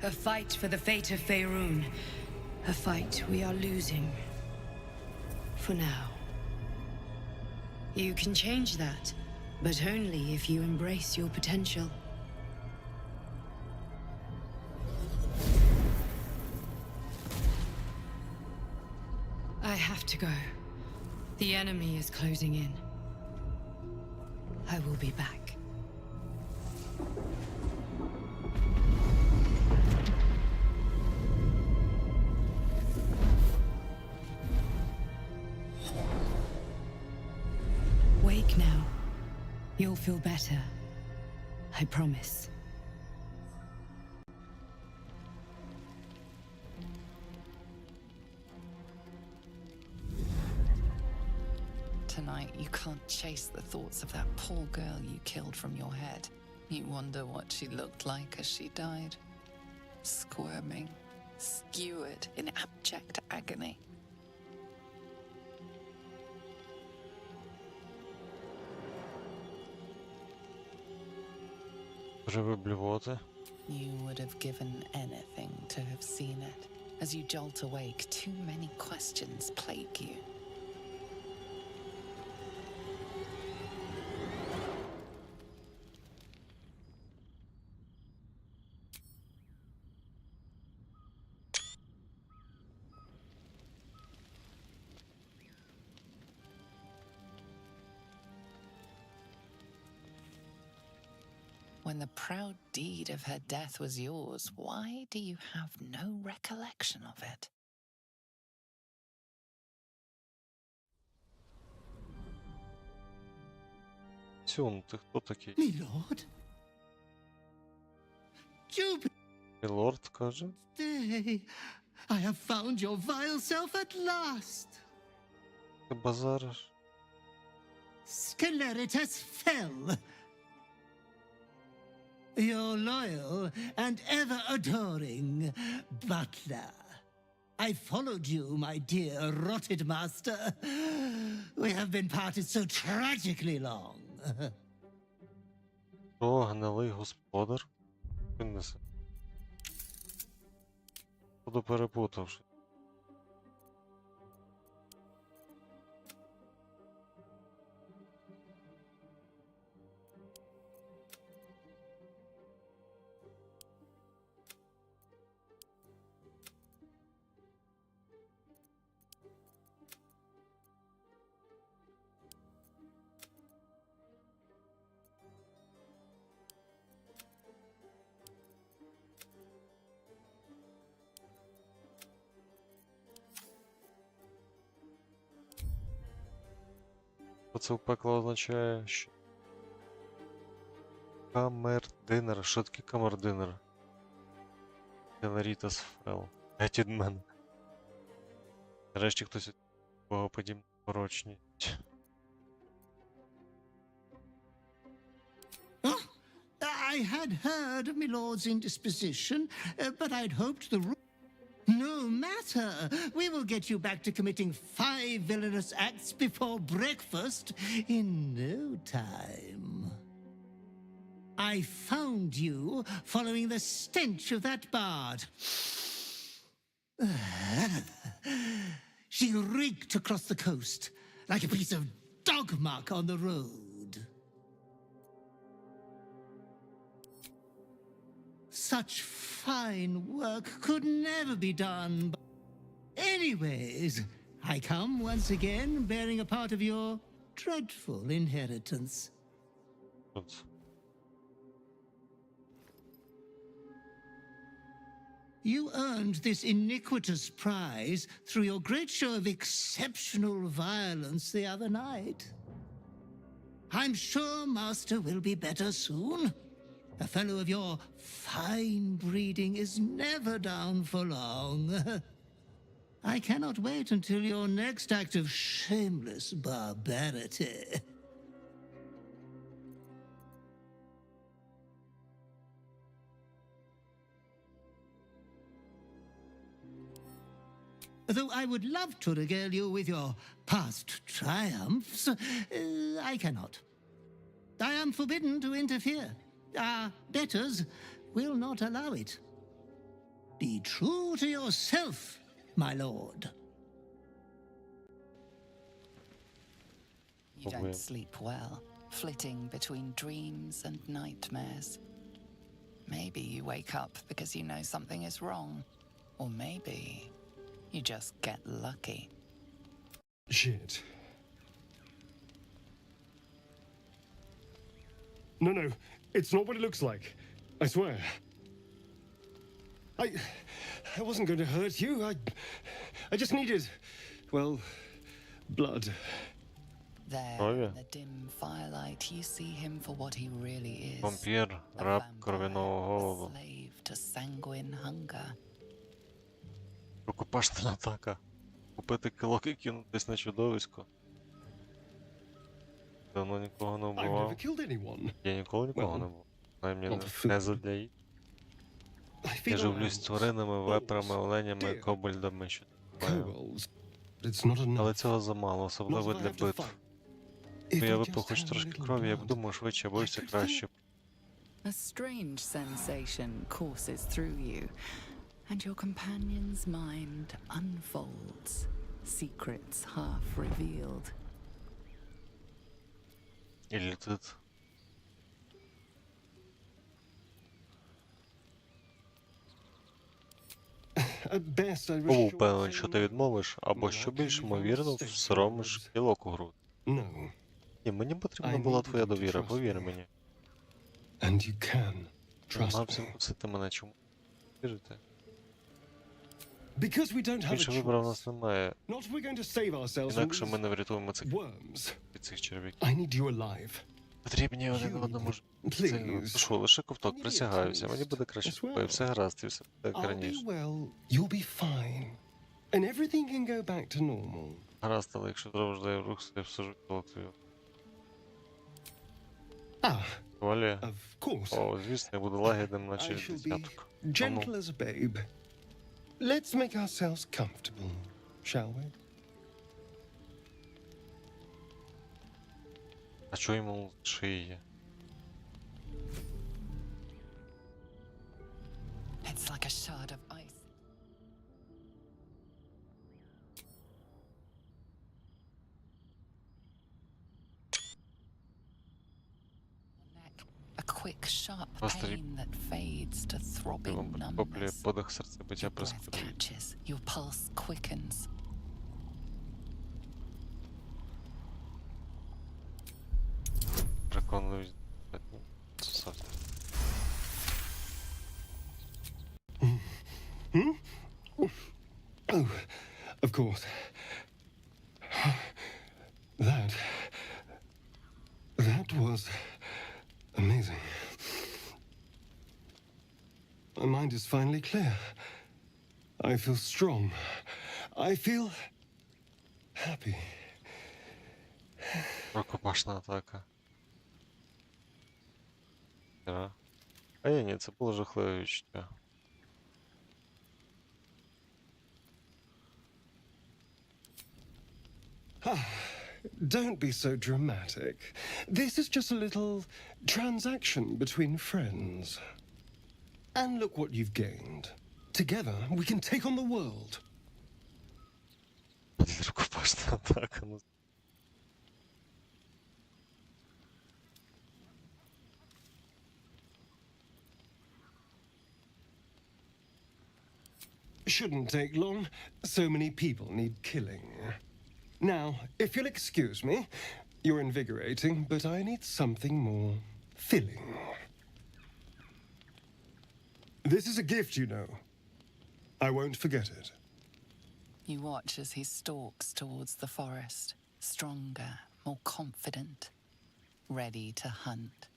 A fight for the fate of Faerun. A fight we are losing. For now. You can change that, but only if you embrace your potential. I have to go. The enemy is closing in. I will be back. Wake now. You'll feel better. I promise. Tonight, you can't chase the thoughts of that poor girl you killed from your head. You wonder what she looked like as she died. Squirming, skewered in abject agony. Живи блювоти. You would have given anything to have seen it. As you jolt awake, too many questions plague you. When the proud deed of her death was yours, why do you have no recollection of it? Сюн, ти хто такий? My lord? Мілорд, каже. Stay. I have found your vile self at last. Ти базариш? Sceleritas fell. Your loyal and ever-adoring butler. I followed you, my dear rotted master. We have been parted so tragically long. О, гнилий господар. Він несе. Буду перепутавши. Це в пекло означає, що... Камердинер. Що таке камердинер? Сceleritas фел. Геть від мене. Нарешті хтось богоподібний порочні. I had heard of my lord's indisposition, but I'd hoped the... No matter. We will get you back to committing 5 villainous acts before breakfast in no time. I found you following the stench of that bard. She reeked across the coast like a piece of dog muck on the road. Such fine work could never be done. Anyways, I come once again bearing a part of your dreadful inheritance. You earned this iniquitous prize through your great show of exceptional violence the other night. I'm sure Master will be better soon. A fellow of your fine breeding is never down for long. I cannot wait until your next act of shameless barbarity. Though I would love to regale you with your past triumphs, I cannot. I am forbidden to interfere. Our betters will not allow it. Be true to yourself, my lord. You don't sleep well, flitting between dreams and nightmares. Maybe you wake up because you know something is wrong. Or maybe you just get lucky. Shit. No, it's not what it looks like. I swear. I wasn't going to hurt you. I just needed, well, blood. There, in the dim firelight, you see him for what he really is. Вампір, раб кровяного голоду. A slave to sanguine hunger. Рукопашна атака. Купити килок і кинутись на чудовисько. Давно нікого не вбивав. Я ніколи нікого не вбивав. Мені не задляють. Я живлюсь з тваринами, вепрами, оленями, кобальдами, що але цього замало, особливо для битв. Якби я випив хоч трошки крові, я б думав швидше, або все краще. A strange sensation courses through you, and your companion's mind unfolds, secrets half revealed. І летить. Був певен, що ти відмовиш, або, що більш ймовірно, всоромиш кілок у груди. Ні, мені потрібна була твоя довіра, повір мені. And you can trust Намагався me. вкусити мене, чому вірите? Because we don't have a Більше вибору в choice. нас немає. Not if we're going to save ourselves from Інакше ми these не врятуємо цих worms. від цих черв'яків. I need you alive. Потрібні один одному ж. Please. Прошу, лише ковток, присягаюся. Мені буде краще, коли все гаразд і все так I'll be раніше. well. You'll be fine. And everything can go back to normal. Гаразд, але якщо зробиш дай рух, я всажу твою. Ah, Валія? of course. О, звісно, я буду лагідним, I наче shall be дитятко. gentle as a babe. Let's make ourselves comfortable, shall we? А чого йому шиє? It's like a shard of ice. Neck, a quick, sharp Просто pain that fades to throbbing вам підхоплює numbness. подих серцебиття Your breath прискорює. catches, your pulse quickens. Переконують. Сосався. Oh, of course. That was amazing. My mind is finally clear. I feel strong. I feel happy. Рукопашна атака. Хера. А ні, це було жахливе відчуття. Don't be so dramatic. This is just a little transaction between friends. And look what you've gained. Together, we can take on the world. Рукопашна атака. Ну, Shouldn't take long. So many people need killing. Now, if you'll excuse me, you're invigorating, but I need something more filling. This is a gift, you know. I won't forget it. You watch as he stalks towards the forest, stronger, more confident, ready to hunt.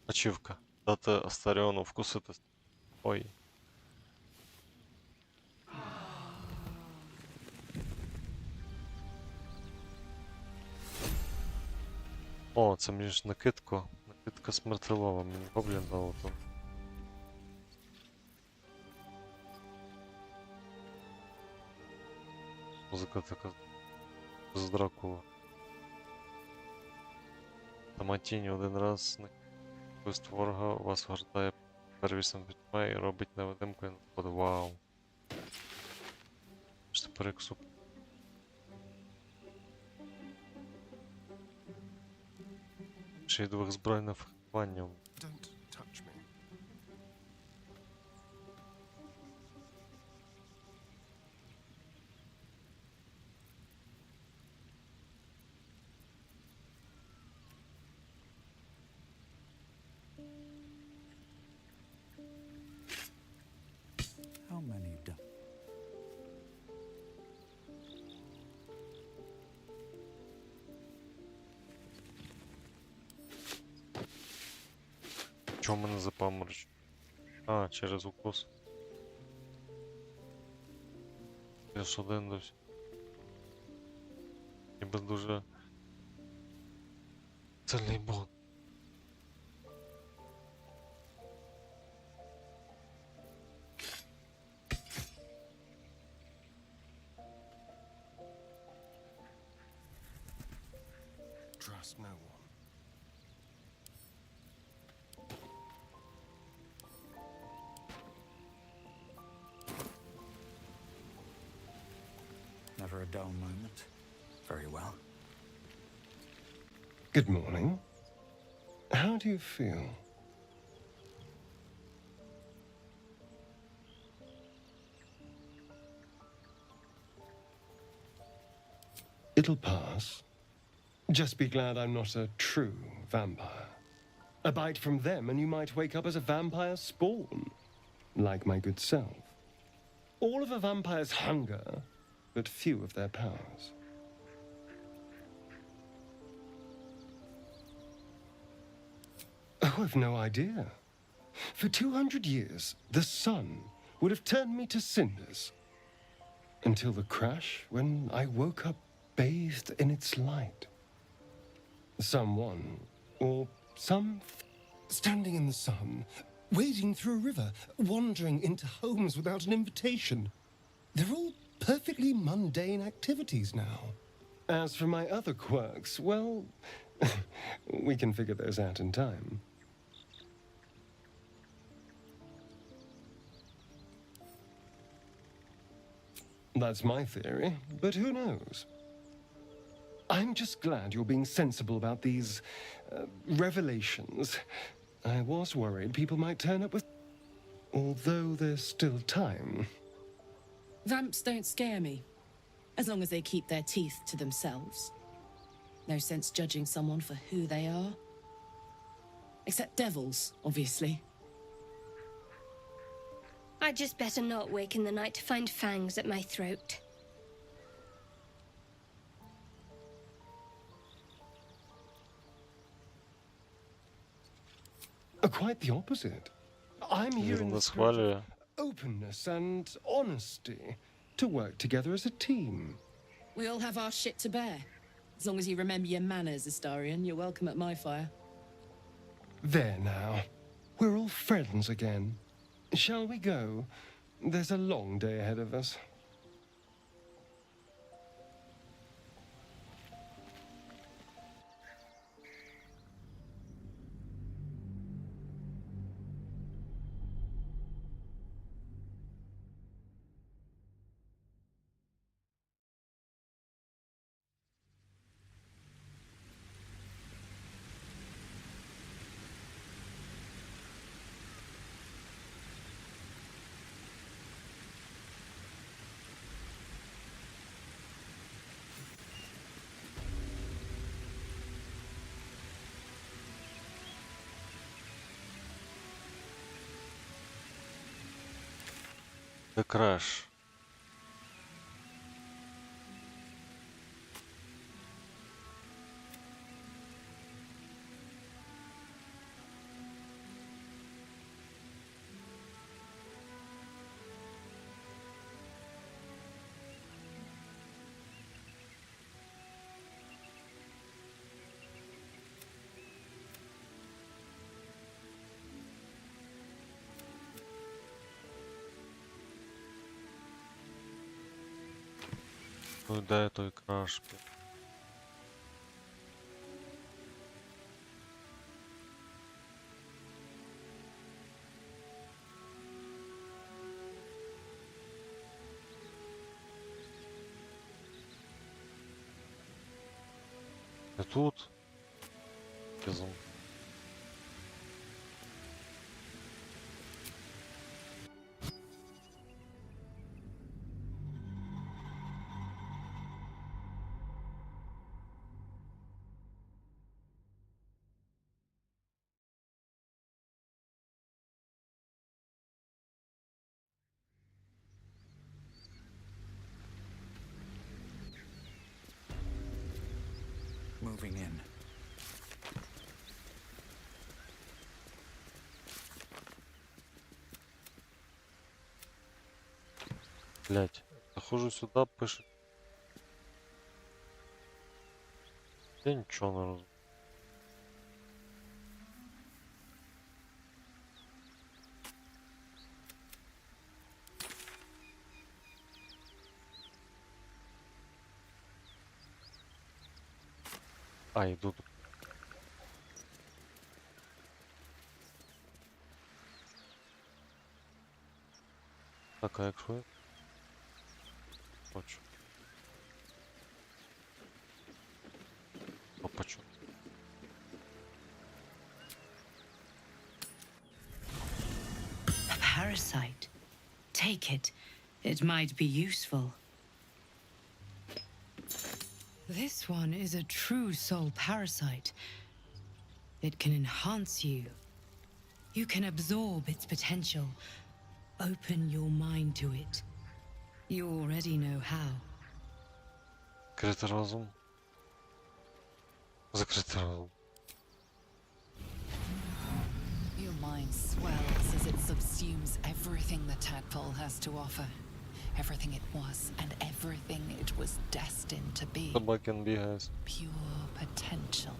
Ачівка. Дати Астаріону вкусити. Ой. О, це мені ж накидку. Накидка смертелова. Мені гоблін дало там. Музика така з Дракула. Таматінь один раз накидку ворога вас гортає первісним пітьма і робить невидимку і нападу. Вау. Що тепер як суп. Ще й двохзбройне фехтування. Don't touch me. How many done? Чого мене запаморочить? А, через укус. Я ж один досі. Ніби дуже сильний бот. Trust no one. Never a dull moment. Very well. Good morning. How do you feel? It'll pass. Just be glad I'm not a true vampire. A bite from them and you might wake up as a vampire spawn, like my good self. All of a vampire's hunger, but few of their powers. Oh, I've no idea. For 200 years, the sun would have turned me to cinders. Until the crash, when I woke up bathed in its light. Someone, or some, standing in the sun, wading through a river, wandering into homes without an invitation. They're all perfectly mundane activities now. As for my other quirks, well, we can figure those out in time. That's my theory, but who knows? I'm just glad you're being sensible about these revelations. I was worried people might turn up with... Although there's still time. Vamps don't scare me, as long as they keep their teeth to themselves. No sense judging someone for who they are. Except devils, obviously. I'd just better not wake in the night to find fangs at my throat. Quite the opposite. I'm here in the spirit of openness and honesty to work together as a team. We all have our shit to bear. As long as you remember your manners, Astarion, you're welcome at my fire. There now. We're all friends again. Shall we go? There's a long day ahead of us. The crash. Ну де той краш? Не тут? Безумно. Moving in. Блять, захожу сюда, пишет. Я ничего не разумею. А, иду. Так, а якщо я? Хочу. Опачу. A parasite. Take it. It might be useful. This one is a true soul parasite. It can enhance you. You can absorb its potential. Open your mind to it. You already know how. Закритий розум. Закритий розум. Your mind swells as it subsumes everything the tadpole has to offer. Everything it was and everything it was destined to be. Собакен бігає. Pure potential.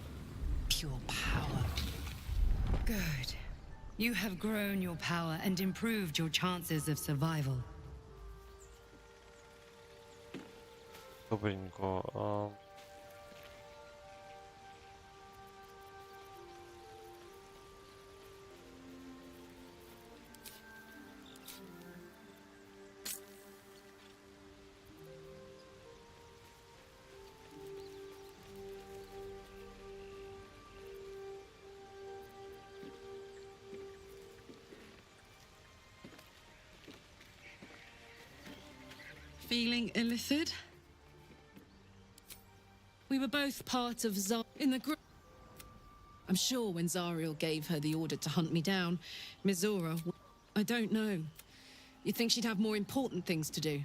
Pure power. Good. You have grown your power and improved your chances of survival. Добренько. Feeling illicit? We were both part of in the group. I'm sure when Zariel gave her the order to hunt me down, Mizora, I don't know. You'd think she'd have more important things to do.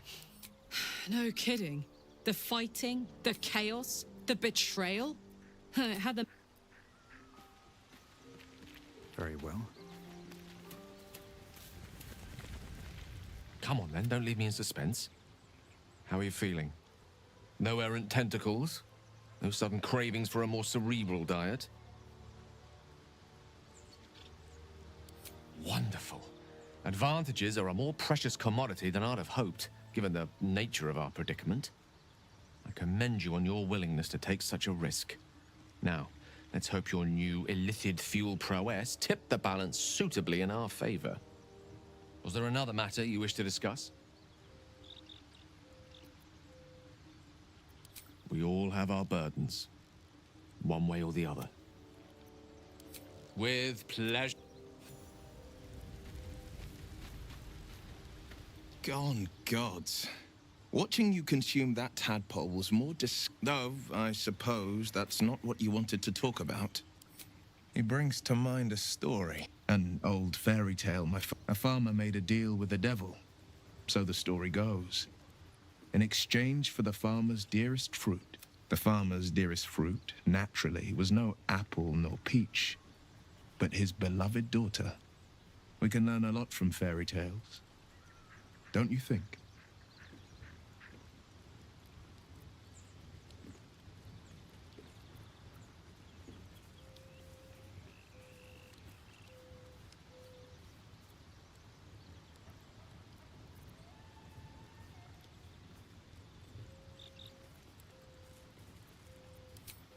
No kidding. The fighting, the chaos, the betrayal. It had the... Very well. Come on then, don't leave me in suspense. How are you feeling? No errant tentacles? No sudden cravings for a more cerebral diet? Wonderful. Advantages are a more precious commodity than I'd have hoped, given the nature of our predicament. I commend you on your willingness to take such a risk. Now, let's hope your new illithid fuel prowess tipped the balance suitably in our favor. Was there another matter you wish to discuss? We all have our burdens, one way or the other. With pleasure. Gone gods. Watching you consume that tadpole was more though, I suppose that's not what you wanted to talk about. It brings to mind a story. An old fairy tale. A farmer made a deal with the devil. So the story goes. In exchange for the farmer's dearest fruit. The farmer's dearest fruit, naturally, was no apple nor peach, but his beloved daughter. We can learn a lot from fairy tales. Don't you think?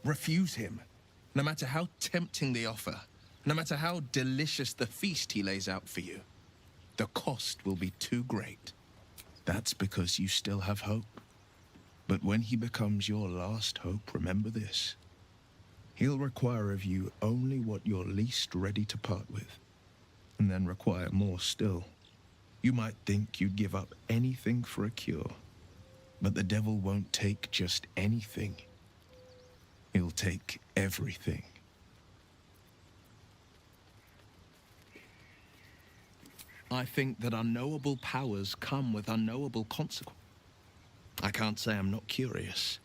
Refuse him, no matter how tempting the offer, no matter how delicious the feast he lays out for you. The cost will be too great. That's because you still have hope. But when he becomes your last hope, remember this. He'll require of you only what you're least ready to part with, and then require more still. You might think you'd give up anything for a cure, but the devil won't take just anything. He'll take everything. I think that unknowable powers come with unknowable consequences. I can't say I'm not curious,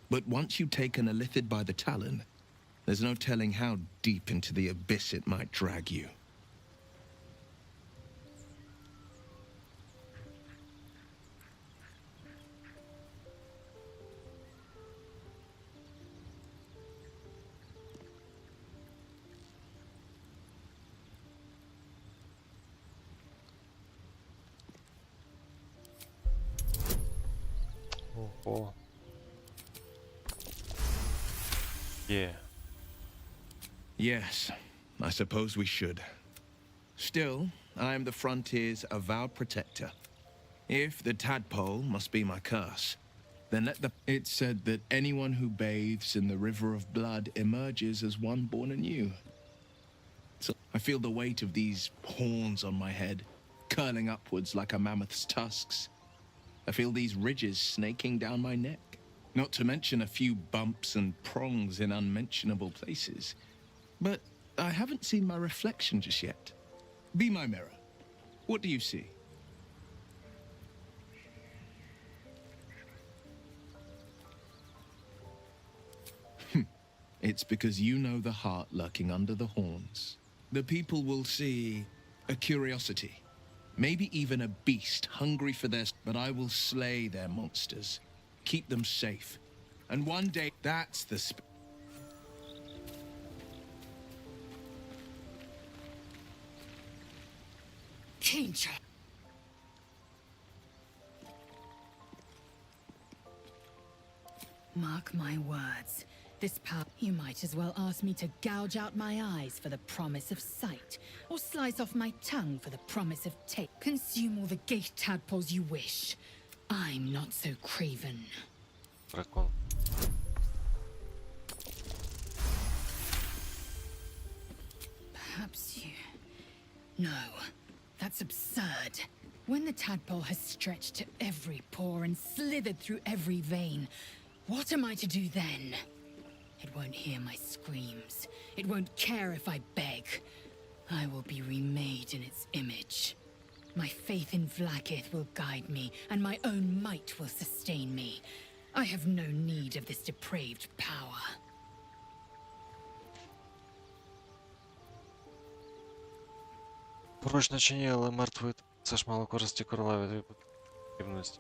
but once you take an illithid by the talon, there's no telling how deep into the abyss it might drag you. Oh. Yeah. Yes, I suppose we should. Still, I am the frontier's avowed protector. If the tadpole must be my curse, then let the... It's said that anyone who bathes in the river of blood emerges as one born anew. So I feel the weight of these horns on my head, curling upwards like a mammoth's tusks. I feel these ridges snaking down my neck, not to mention a few bumps and prongs in unmentionable places. But I haven't seen my reflection just yet. Be my mirror. What do you see? It's because you know the heart lurking under the horns. The people will see a curiosity, maybe even a beast hungry for their... But I will slay their monsters, keep them safe. And one day, that's the... Danger. Mark my words. This power... You might as well ask me to gouge out my eyes for the promise of sight, or slice off my tongue for the promise of taste. Consume all the gate tadpoles you wish. I'm not so craven. Прикол. Perhaps you... No, that's absurd. When the tadpole has stretched to every pore and slithered through every vein, what am I to do then? It won't hear my screams. It won't care if I beg. I will be remade in its image. My faith in Vlaakith will guide me, and my own might will sustain me. I have no need of this depraved power. Порочно чи ні, але мертвий це ж мало користі королеві від потрібності.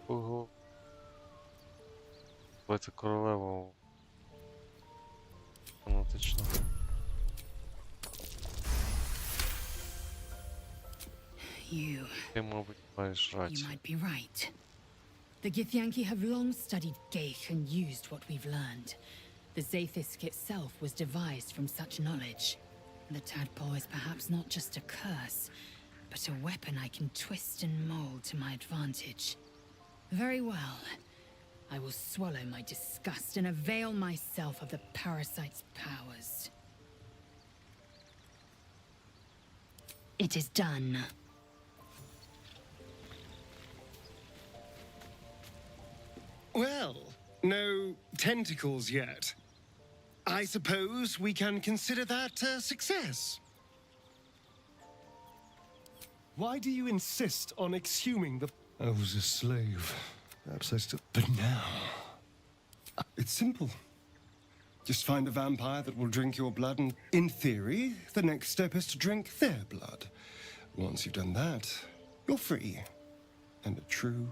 Ого. Бити королеву. Фанатично. Ти, мабуть, маєш You рацію. might be right. The Githyanki have long studied Geich and used what we've learned. The Zaithisk itself was devised from such knowledge. The tadpole is perhaps not just a curse, but a weapon I can twist and mold to my advantage. Very well. I will swallow my disgust and avail myself of the parasite's powers. It is done. Well, no tentacles yet. I suppose we can consider that a success. Why do you insist on exhuming the... I was a slave. Perhaps I still... But now... It's simple. Just find a vampire that will drink your blood and, in theory, the next step is to drink their blood. Once you've done that, you're free. And a true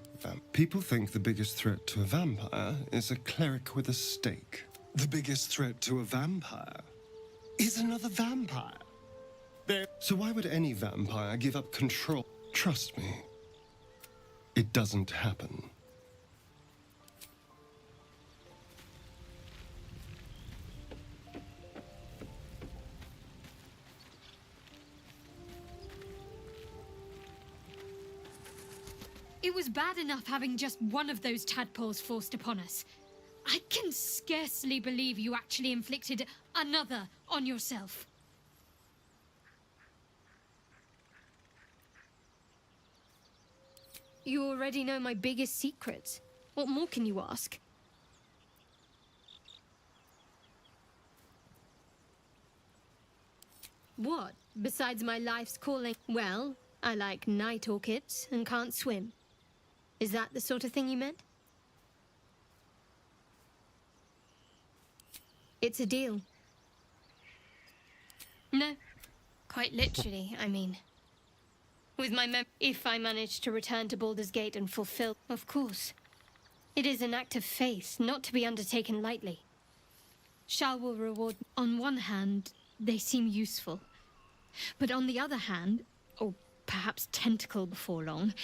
People think the biggest threat to a vampire is a cleric with a stake. The biggest threat to a vampire is another vampire. So why would any vampire give up control? Trust me, it doesn't happen. It was bad enough having just one of those tadpoles forced upon us. I can scarcely believe you actually inflicted another on yourself. You already know my biggest secrets. What more can you ask? What? Besides my life's calling? Well, I like night orchids and can't swim. Is that the sort of thing you meant? It's a deal. No. Quite literally, I mean. With my if I manage to return to Baldur's Gate and fulfill... Of course. It is an act of faith, not to be undertaken lightly. Shal will reward... On one hand, they seem useful. But on the other hand, or perhaps tentacle before long,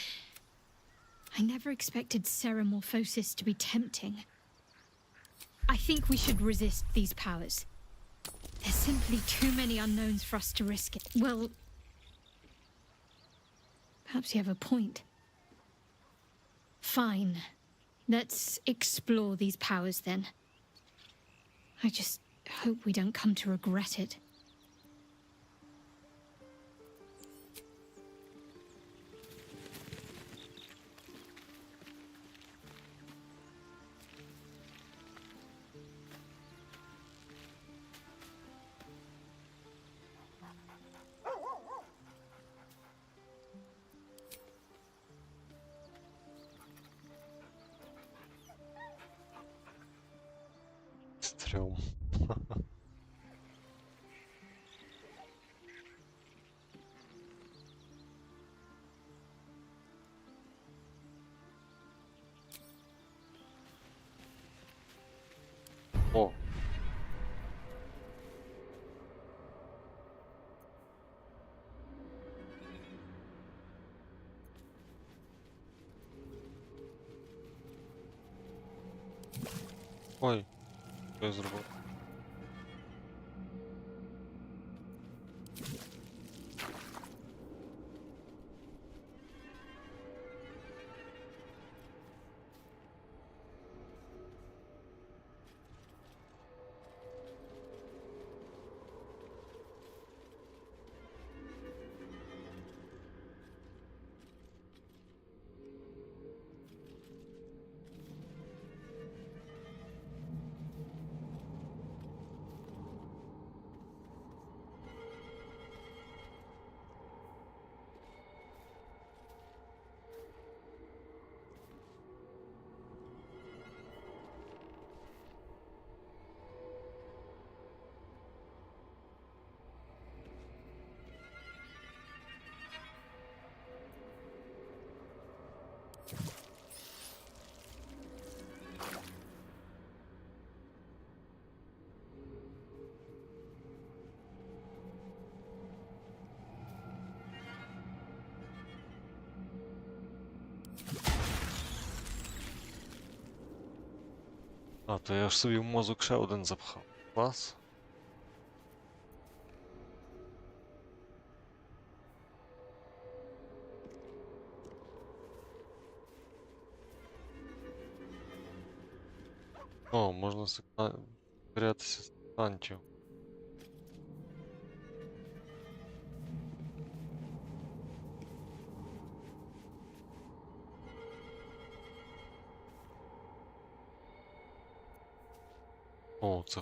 I never expected Ceramorphosis to be tempting. I think we should resist these powers. There's simply too many unknowns for us to risk it. Well, perhaps you have a point. Fine. Let's explore these powers then. I just hope we don't come to regret it. Стрьом. О. Ой, що я зробив? А, то я ж собі в мозок ще один запхав. Клас. О, можна секретися сектантів. О, це...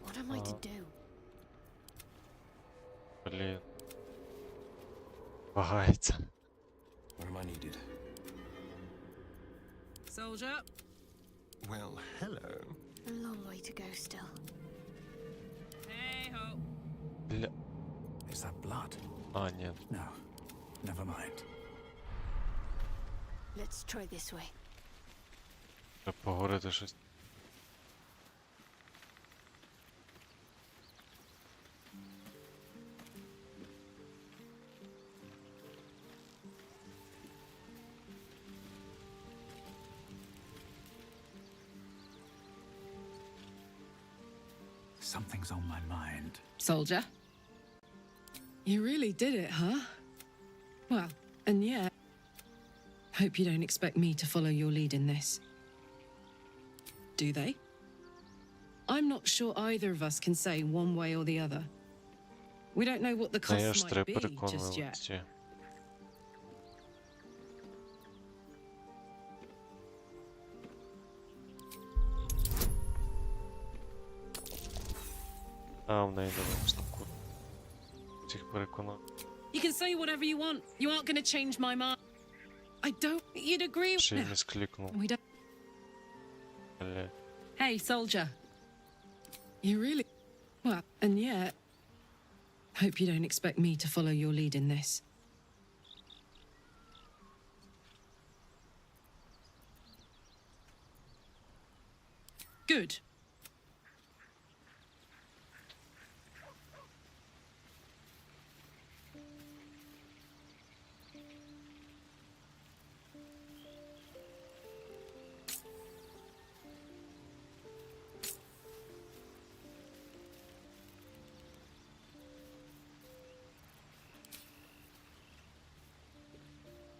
What am I to do? Блін. Вагається. Where am I needed? Soldier. Well, hello. A long way to go still. Hey ho. Бля... Is that blood? А, ні. No. Never mind. Let's try this way. Треба поговорити щось. Something's on my mind. Soldier. You really did it, huh? Well, and yeah. Hope you don't expect me to follow your lead in this. Do they? I'm not sure either of us can say one way or the other. We don't know what the costs Даєш три might be just yet. переконливості. А, в неї не штуку. Цих переконав. You can say whatever you want. You aren't going to change my mind. I don't. You'd agree. Ще й No, не склікнув. we don't. Блядь. Hey, soldier. You really? Well, and yet. Hope you don't expect me to follow your lead in this. Good.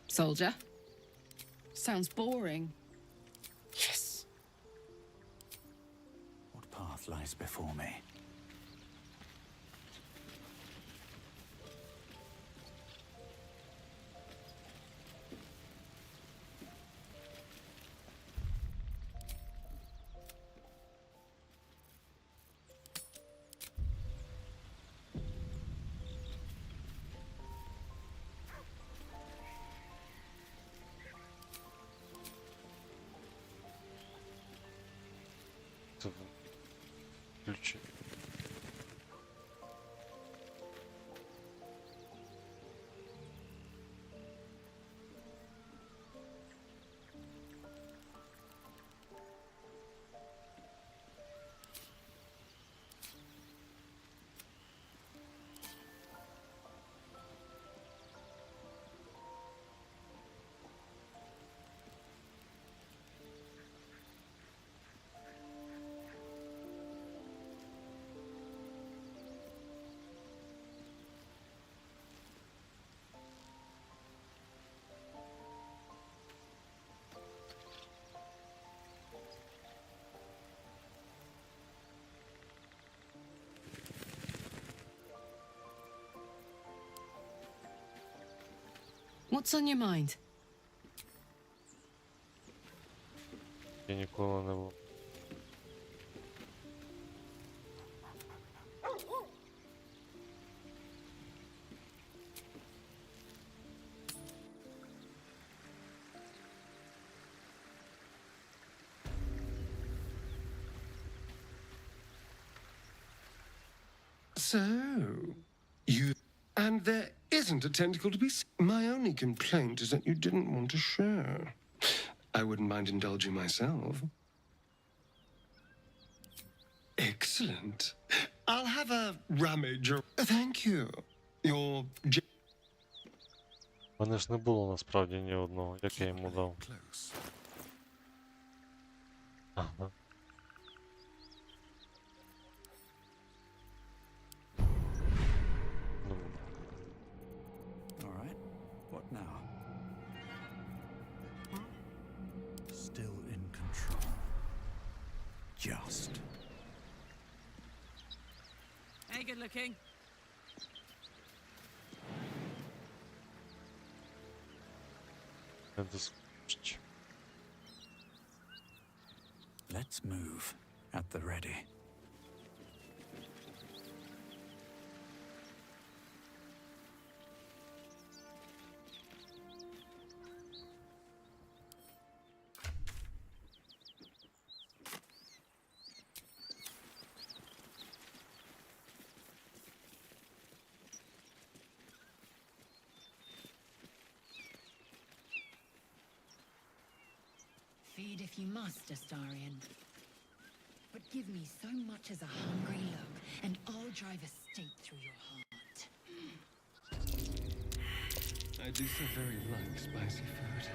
Soldier. Sounds boring. Yes. What path lies before me? Це ключі. What's on your mind? Я ніколи не був. So, you... And there isn't a tentacle to be seen. My only complaint is that you didn't want to share. I wouldn't mind indulging myself. Excellent. I'll have a rummage. Thank you. Your... У мене ж не було насправді ні одного, як я йому дав. Ага. Ну, All right. What now? Still in control. Just. Hey, good looking. не доскочить. Let's move at the ready. Feed if you must, Astarion. But give me so much as a hungry look, and I'll drive a stake through your heart. I do so very like spicy food.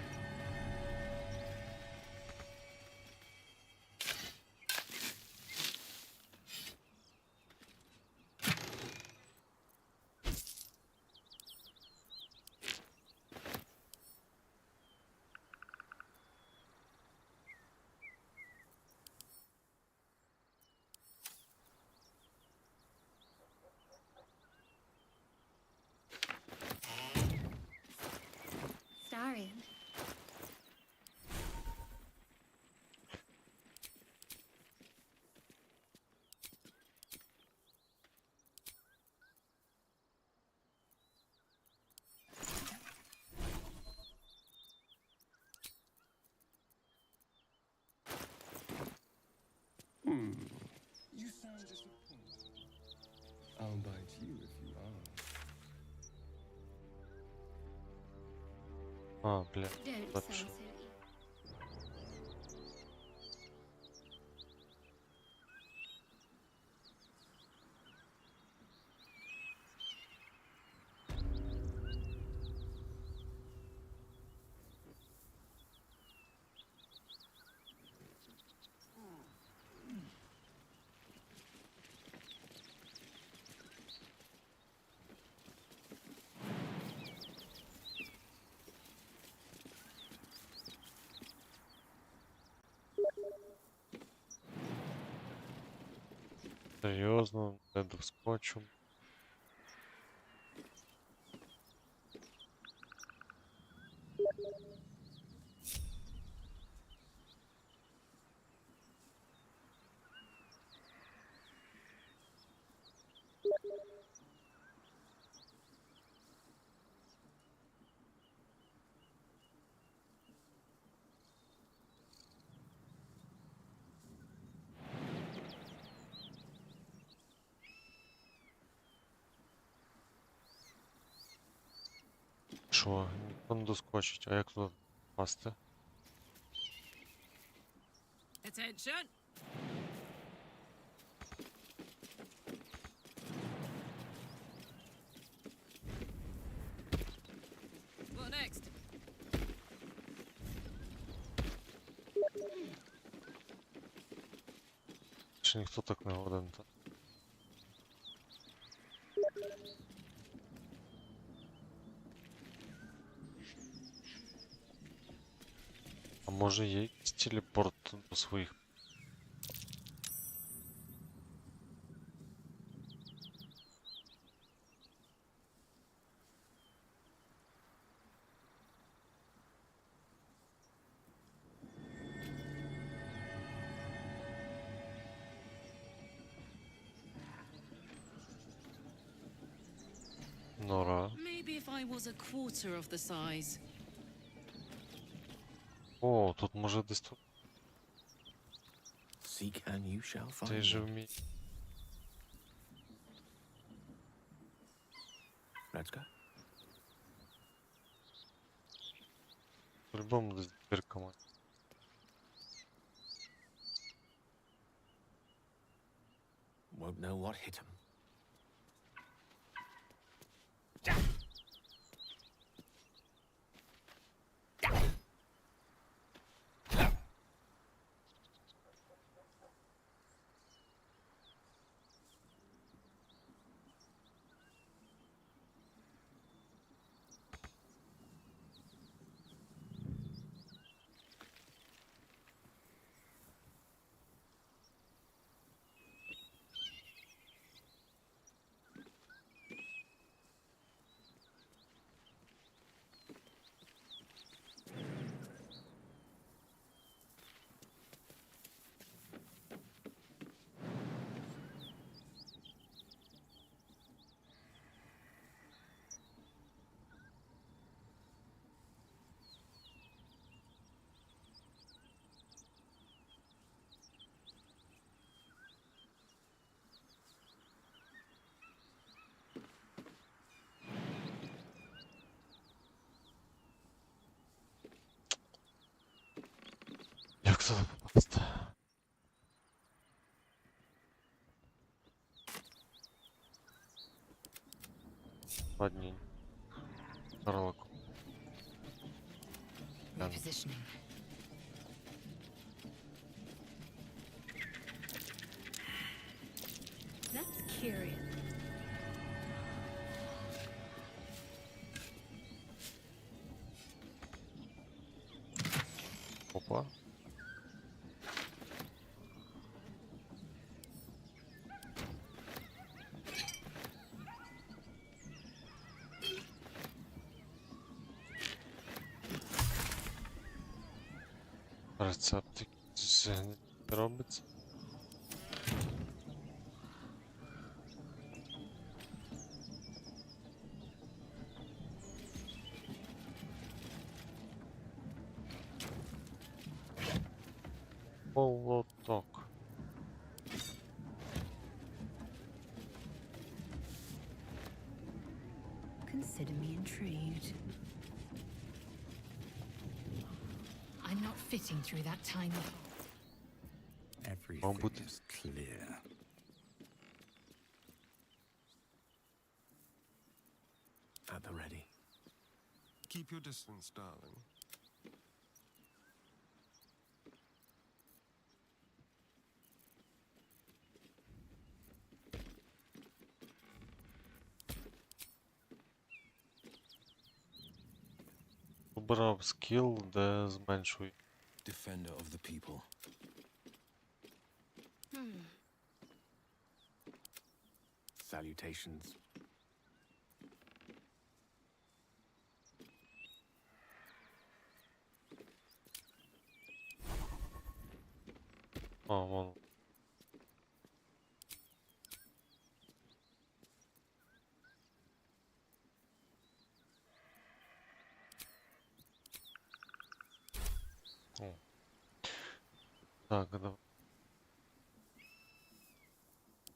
А, бля, Don't дальше. sound so Серйозно, не доскочу. Що, ніхто не доскочить, а як тут пасти? Attention! What next? Чи ніхто так не годен, та? А може є якийсь телепорт до своїх? Нора. Maybe if I was a quarter of the size. О, тут може десь тут Seek and you shall find. цей же вміє. Let's go. По-любому десь дірка має. Won't know what hit him. Як туди попасти? Ладненько. Карлоку. Repositioning. That's curious. Опа. Рецепт якийсь робиться. Молоток. Consider me intrigued. I'm not fitting through that tiny hole. Everything is clear. At the ready. Keep your distance, darling. Обрав скіл, де зменшує. Defender of the people. Salutations. А, вон. О. Так, давай.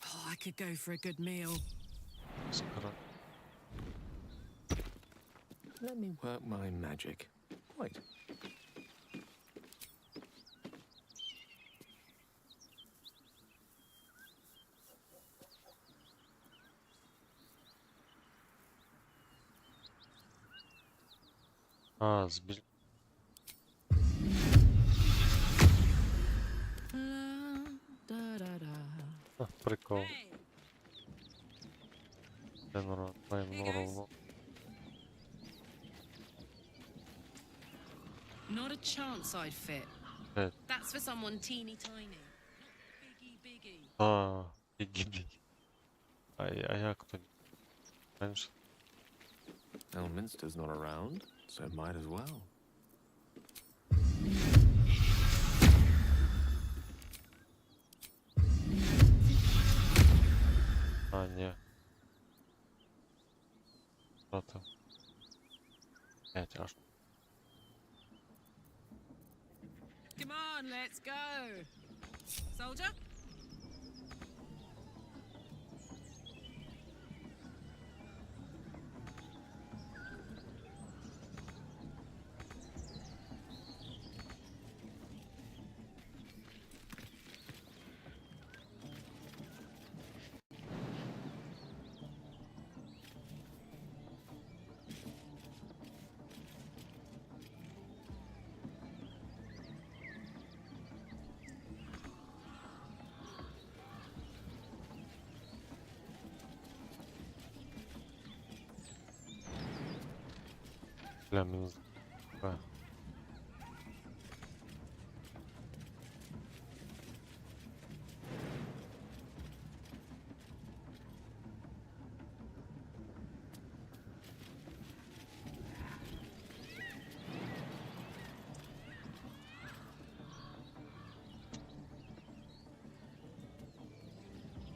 Oh, I could go for a good meal. Скоро. Let me work my magic. Wait. А, збіль. А, прикол. Де ровно. Not a chance I'd fit. Е, That's for someone teeny tiny. Biggie, biggie. а, ігі. А як тоді? Менше. Elminster's not around, so might as well. А, ні. Що там? Аж. Come on, let's go. Soldier? Бля, мені з-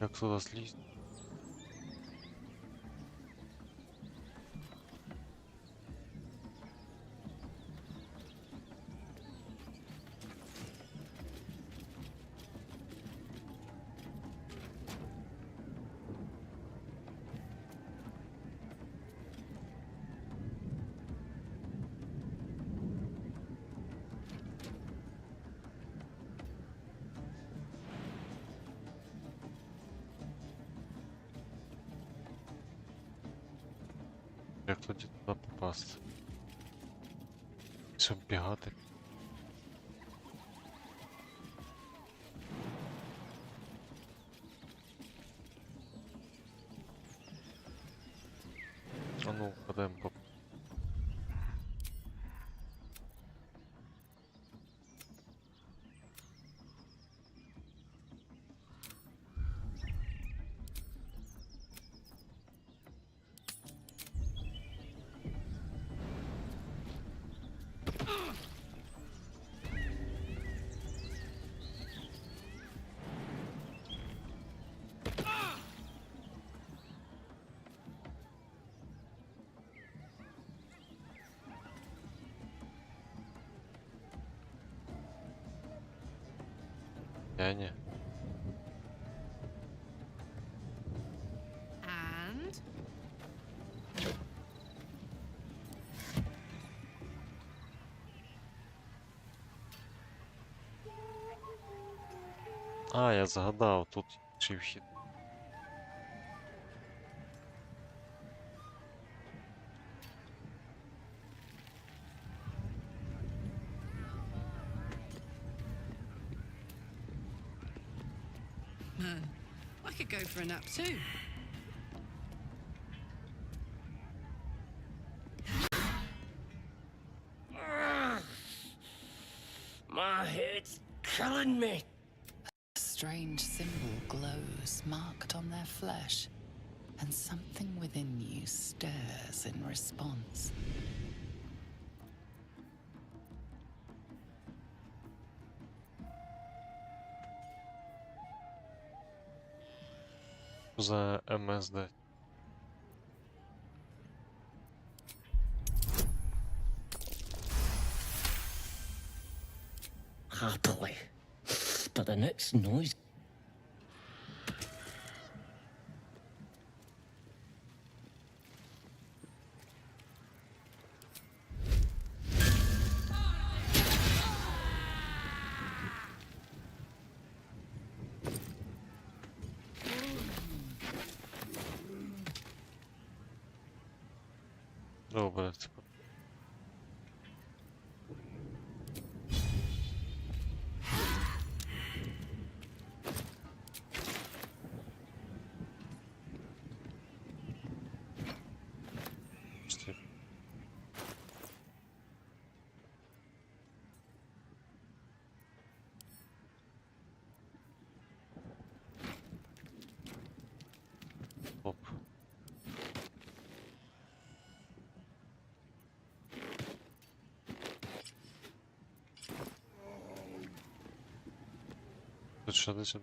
Як сюди слізть? Як тоді туди попасти? Щоб бігати. А ну, подаємо по... Не. And? А, я згадав, тут інший вхід. Man, I could go for a nap too. My head's killing me. A strange symbol glows, marked on their flesh, and something within you stirs in response. За МСД. Happily. But the next noise. Добре. Оп. Тут що десь?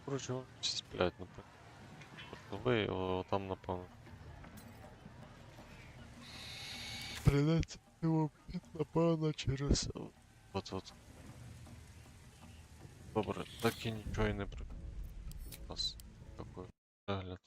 Короче, вони всі сплять, напевно. Ви там, напевно. Придеться його, напевно, через... От-от. Добре, так і нічого і не при... У нас такий огляд.